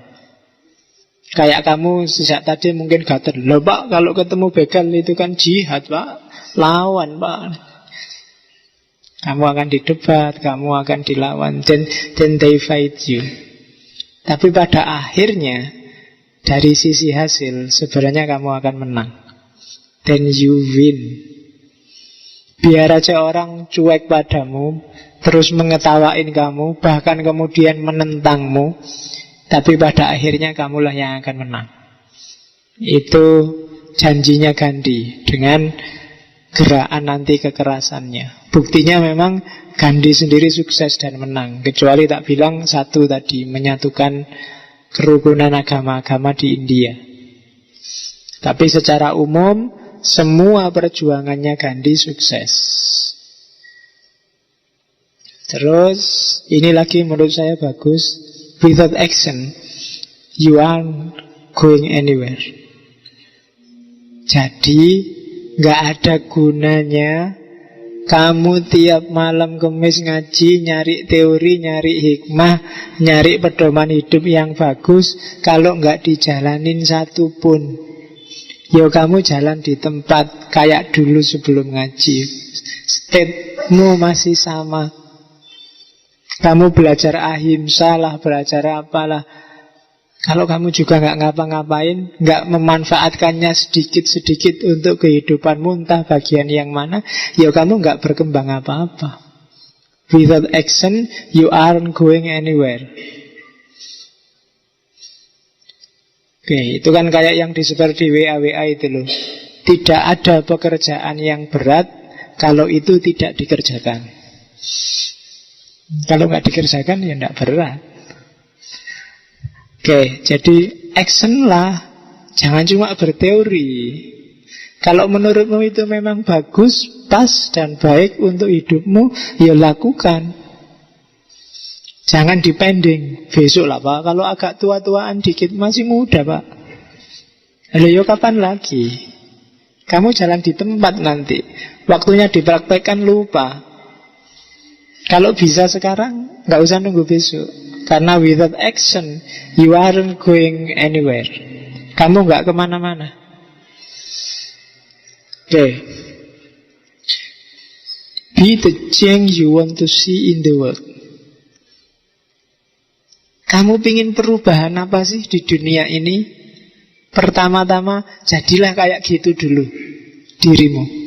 Kayak kamu sejak tadi mungkin gatel, loh Pak, kalau ketemu begal itu kan jihad Pak, lawan Pak. Kamu akan didebat, kamu akan dilawan, then they fight you. Tapi pada akhirnya, dari sisi hasil, sebenarnya kamu akan menang. Then you win. Biar aja orang cuek padamu, terus mengetawain kamu, bahkan kemudian menentangmu, tapi pada akhirnya kamulah yang akan menang. Itu janjinya Gandhi dengan gerakan anti kekerasannya. Buktinya memang Gandhi sendiri sukses dan menang. Kecuali tak bilang satu tadi, menyatukan kerukunan agama-agama di India. Tapi secara umum semua perjuangannya Gandhi sukses. Terus ini lagi menurut saya bagus. Without action, you aren't going anywhere. Jadi gak ada gunanya kamu tiap malam Kemis ngaji, nyari teori, nyari hikmah, nyari pedoman hidup yang bagus, kalau gak dijalanin satu pun. Yo kamu jalan di tempat kayak dulu sebelum ngaji. Stepmu masih sama. Kamu belajar ahimsa lah, belajar apalah. Kalau kamu juga gak ngapa-ngapain, gak memanfaatkannya sedikit-sedikit untuk kehidupanmu, entah bagian yang mana, ya kamu gak berkembang apa-apa. Without action, you aren't going anywhere. Oke, itu kan kayak yang disebar di WA-WA itu loh. Tidak ada pekerjaan yang berat kalau itu tidak dikerjakan. Kalau nggak dikerjakan ya nggak berat. Oke, jadi action lah. Jangan cuma berteori. Kalau menurutmu itu memang bagus, pas dan baik untuk hidupmu, ya lakukan. Jangan dipending. Besok lah Pak, kalau agak tua-tuaan dikit, masih muda Pak. Lalu kapan lagi? Kamu jalan di tempat nanti. Waktunya dipraktekkan lupa. Kalau bisa sekarang, nggak usah nunggu besok. Karena without action, you aren't going anywhere. Kamu nggak kemana-mana. Oke. Be the change you want to see in the world. Kamu pingin perubahan apa sih di dunia ini? Pertama-tama, jadilah kayak gitu dulu dirimu.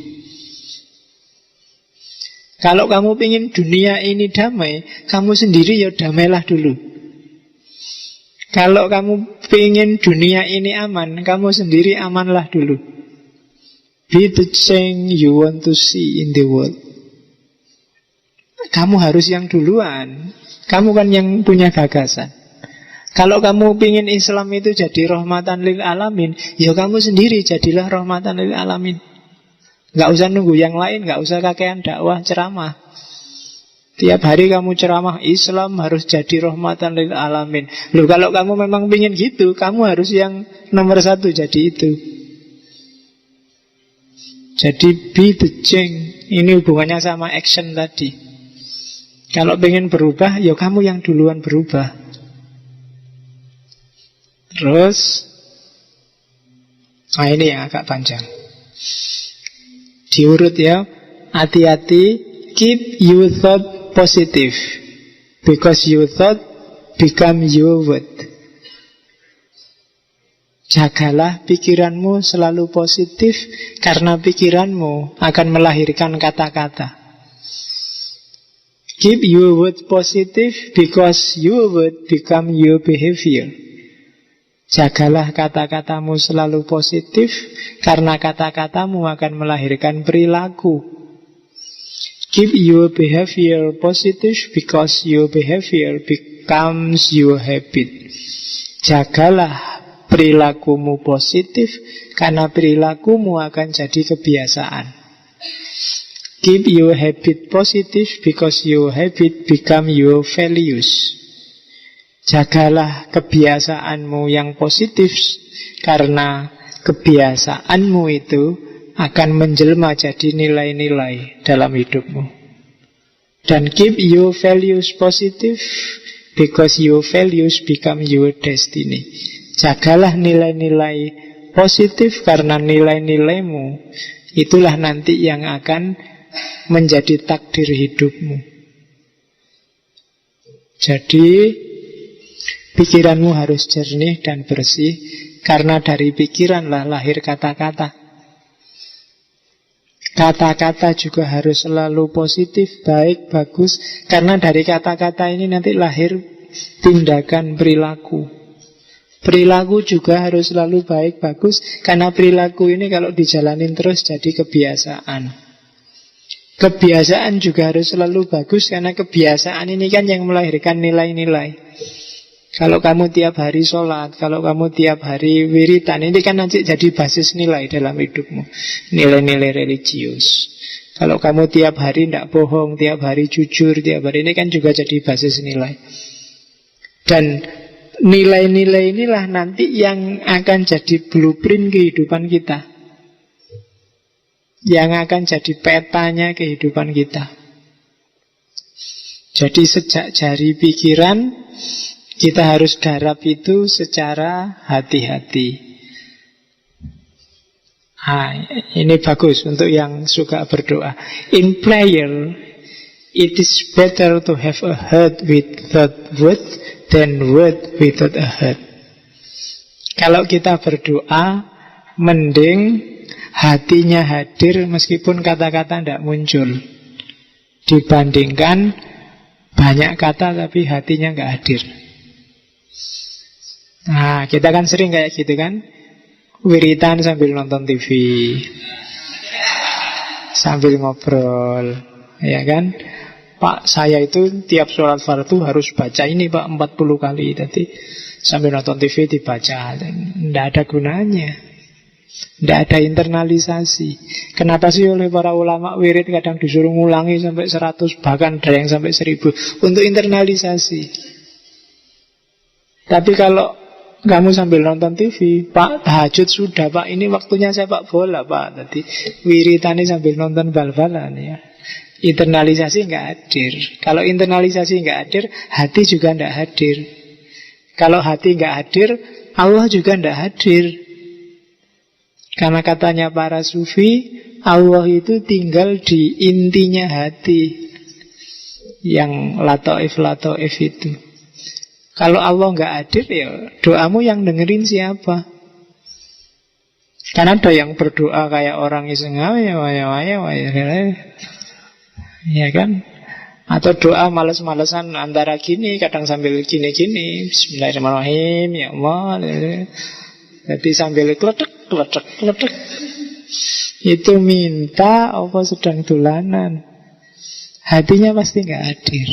Kalau kamu ingin dunia ini damai, kamu sendiri ya damailah dulu. Kalau kamu ingin dunia ini aman, kamu sendiri amanlah dulu. Be the change you want to see in the world. Kamu harus yang duluan. Kamu kan yang punya gagasan. Kalau kamu ingin Islam itu jadi rahmatan lil alamin, ya kamu sendiri jadilah rahmatan lil alamin. Gak usah nunggu yang lain, gak usah kakean dakwah ceramah. Tiap hari kamu ceramah Islam harus jadi rahmatan lil alamin. Loh, kalau kamu memang ingin gitu, kamu harus yang nomor satu jadi itu. Jadi be the change. Ini hubungannya sama action tadi. Kalau pengen berubah, ya kamu yang duluan berubah. Terus, nah ini yang agak panjang. Diurut ya. Hati-hati, keep your thought positive, because your thought become your word. Jagalah pikiranmu selalu positif, karena pikiranmu akan melahirkan kata-kata. Keep your word positive, because your word become your behavior. Jagalah kata-katamu selalu positif, karena kata-katamu akan melahirkan perilaku. Keep your behavior positive, because your behavior becomes your habit. Jagalah perilakumu positif, karena perilakumu akan jadi kebiasaan. Keep your habit positive, because your habit become your values. Jagalah kebiasaanmu yang positif, karena kebiasaanmu itu akan menjelma jadi nilai-nilai dalam hidupmu. Dan keep your values positive, because your values become your destiny. Jagalah nilai-nilai positif, karena nilai-nilaimu itulah nanti yang akan menjadi takdir hidupmu. Jadi pikiranmu harus jernih dan bersih, karena dari pikiranlah lahir kata-kata. Kata-kata juga harus selalu positif, baik, bagus, karena dari kata-kata ini nanti lahir tindakan perilaku. Perilaku juga harus selalu baik, bagus, karena perilaku ini kalau dijalanin terus jadi kebiasaan. Kebiasaan juga harus selalu bagus, karena kebiasaan ini kan yang melahirkan nilai-nilai. Kalau kamu tiap hari sholat, kalau kamu tiap hari wiritan, ini kan nanti jadi basis nilai dalam hidupmu. Nilai-nilai religius. Kalau kamu tiap hari tidak bohong, tiap hari jujur, tiap hari ini kan juga jadi basis nilai. Dan nilai-nilai inilah nanti yang akan jadi blueprint kehidupan kita, yang akan jadi petanya kehidupan kita. Jadi sejak jari pikiran, kita harus garap itu secara hati-hati. Ini bagus untuk yang suka berdoa. In prayer, it is better to have a heart without word than word without a heart. Kalau kita berdoa, mending hatinya hadir meskipun kata-kata tidak muncul, dibandingkan banyak kata tapi hatinya nggak hadir. Nah, kita kan sering kayak gitu kan, wiritan sambil nonton TV, sambil ngobrol, ya kan. Pak, saya itu tiap sholat fardu harus baca ini Pak 40 kali. Tadi sambil nonton TV dibaca, tidak ada gunanya, tidak ada internalisasi. Kenapa sih oleh para ulama wirid kadang disuruh ngulangi sampai 100, bahkan ada yang sampai 1000 untuk internalisasi. Tapi kalau kamu sambil nonton TV, Pak, tahajud sudah Pak, ini waktunya sepak bola Pak. Tadi wiritani sambil nonton bal-balan ya. Internalisasi nggak hadir. Kalau internalisasi nggak hadir, hati juga nggak hadir. Kalau hati nggak hadir, Allah juga nggak hadir. Karena katanya para sufi, Allah itu tinggal di intinya hati, yang latoif itu. Kalau Allah nggak hadir, ya doamu yang dengerin siapa? Karena ada yang berdoa kayak orang iseng, ya kan? Atau doa males-malesan antara gini, kadang sambil gini-gini, Bismillahirrahmanirrahim, ya Allah. Jadi sambil kletek. Itu minta apa sedang dolanan? Hatinya pasti nggak hadir.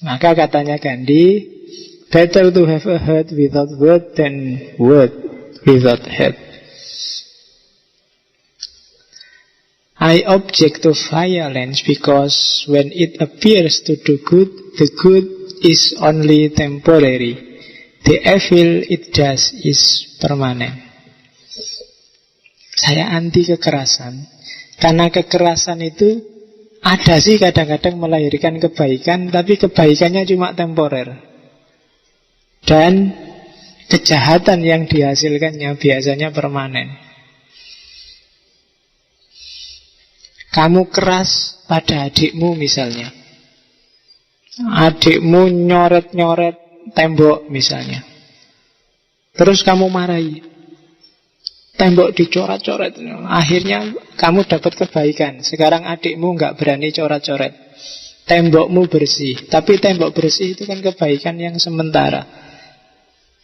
Maka katanya Gandhi, better to have a heart without word than word without head. I object to violence because when it appears to do good, the good is only temporary. The evil it does is permanent. Saya anti kekerasan karena kekerasan itu ada sih kadang-kadang melahirkan kebaikan, tapi kebaikannya cuma temporer. Dan kejahatan yang dihasilkannya biasanya permanen. Kamu keras pada adikmu misalnya, adikmu nyoret-nyoret tembok misalnya, terus kamu marahi, tembok dicoret-coret, akhirnya kamu dapat kebaikan. Sekarang adikmu nggak berani coret-coret, tembokmu bersih. Tapi tembok bersih itu kan kebaikan yang sementara.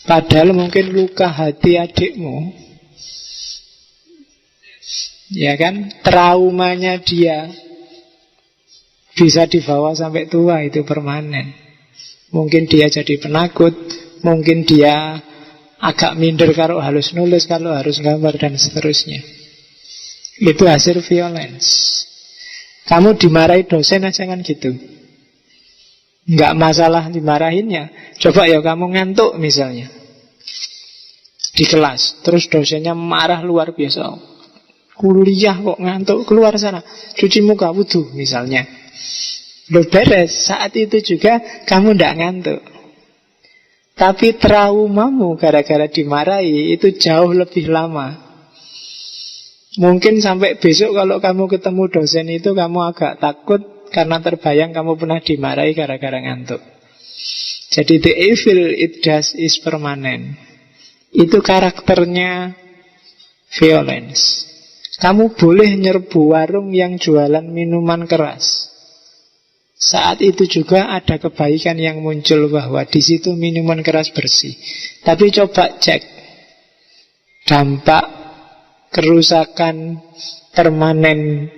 Padahal mungkin luka hati adikmu, ya kan, traumanya dia bisa dibawa sampai tua, itu permanen. Mungkin dia jadi penakut, mungkin dia agak minder kalau harus nulis, kalau harus gambar, dan seterusnya. Itu hasil violence. Kamu dimarahi dosen aja kan gitu, nggak masalah dimarahinnya. Coba ya kamu ngantuk misalnya di kelas, terus dosennya marah luar biasa, kuliah kok ngantuk, keluar sana, cuci muka, wudu misalnya. Loh beres, saat itu juga kamu nggak ngantuk. Tapi traumamu gara-gara dimarahi itu jauh lebih lama. Mungkin sampai besok kalau kamu ketemu dosen itu kamu agak takut karena terbayang kamu pernah dimarahi gara-gara ngantuk. Jadi the evil it does is permanent. Itu karakternya violence. Kamu boleh nyerbu warung yang jualan minuman keras. Saat itu juga ada kebaikan yang muncul bahwa di situ minuman keras bersih. Tapi coba cek dampak kerusakan permanen,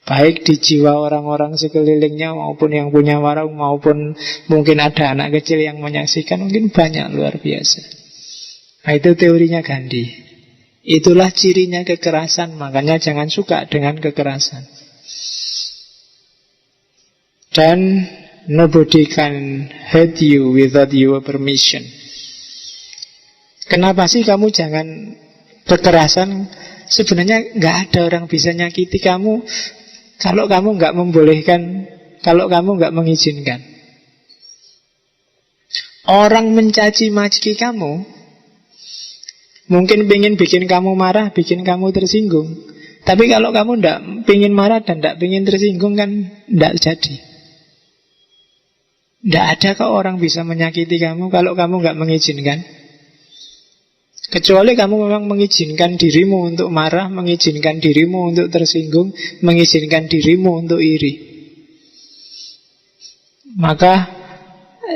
baik di jiwa orang-orang sekelilingnya maupun yang punya warung, maupun mungkin ada anak kecil yang menyaksikan, mungkin banyak, luar biasa. Nah, itu teorinya Gandhi. Itulah cirinya kekerasan. Makanya jangan suka dengan kekerasan. Dan nobody can hurt you without your permission. Kenapa sih kamu jangan kekerasan? Sebenarnya nggak ada orang bisa nyakiti kamu kalau kamu nggak membolehkan, kalau kamu nggak mengizinkan. Orang mencaci maki kamu mungkin pengen bikin kamu marah, bikin kamu tersinggung. Tapi kalau kamu nggak pengen marah dan nggak pengen tersinggung, kan nggak jadi. Nggak ada kok orang bisa menyakiti kamu kalau kamu nggak mengizinkan. Kecuali kamu memang mengizinkan dirimu untuk marah, mengizinkan dirimu untuk tersinggung, mengizinkan dirimu untuk iri. Maka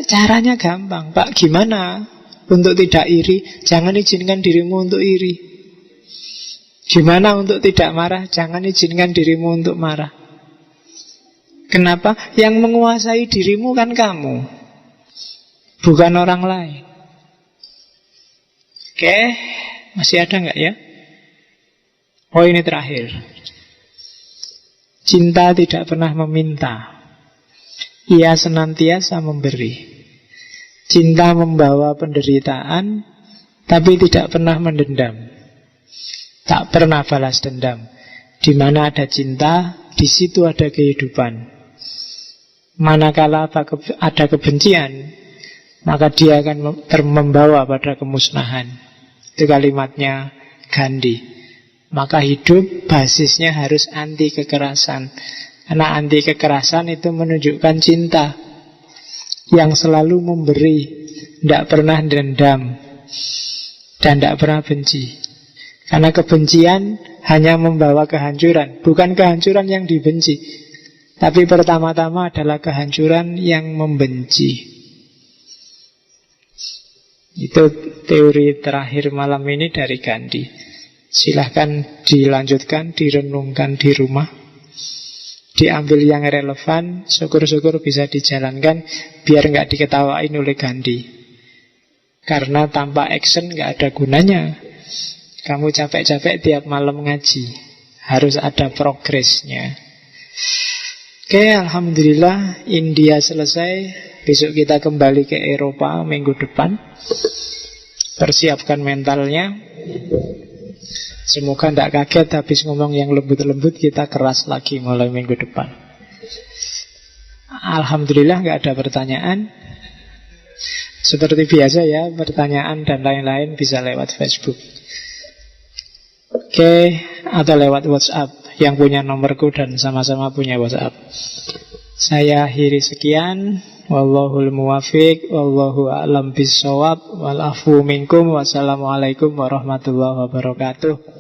caranya gampang, Pak. Gimana untuk tidak iri? Jangan izinkan dirimu untuk iri. Gimana untuk tidak marah? Jangan izinkan dirimu untuk marah. Kenapa? Yang menguasai dirimu kan kamu, bukan orang lain. Oke, masih ada nggak ya? Oh, ini terakhir. Cinta tidak pernah meminta, ia senantiasa memberi. Cinta membawa penderitaan, tapi tidak pernah mendendam. Tak pernah balas dendam. Di mana ada cinta, di situ ada kehidupan. Manakala ada kebencian, maka dia akan membawa pada kemusnahan. Itu kalimatnya Gandhi. Maka hidup basisnya harus anti kekerasan. Karena anti kekerasan itu menunjukkan cinta yang selalu memberi, tidak pernah dendam, dan tidak pernah benci. Karena kebencian hanya membawa kehancuran. Bukan kehancuran yang dibenci, tapi pertama-tama adalah kehancuran yang membenci. Itu teori terakhir malam ini dari Gandhi. Silahkan dilanjutkan, direnungkan di rumah, diambil yang relevan. Syukur-syukur bisa dijalankan, biar nggak diketawain oleh Gandhi. Karena tanpa action nggak ada gunanya. Kamu capek-capek tiap malam ngaji, Harus ada progresnya. Oke, alhamdulillah India selesai. Besok kita kembali ke Eropa minggu depan. Persiapkan mentalnya. Semoga tidak kaget habis ngomong yang lembut-lembut, kita keras lagi mulai minggu depan. Alhamdulillah nggak ada pertanyaan. Seperti biasa ya, pertanyaan dan lain-lain bisa lewat Facebook. Oke, atau lewat WhatsApp. Yang punya nomorku dan sama-sama punya WhatsApp. Saya akhiri sekian. Wallahul muwafiq, wallahu a'lam bissawab, wal afu minkum, wassalamualaikum warahmatullahi wabarakatuh.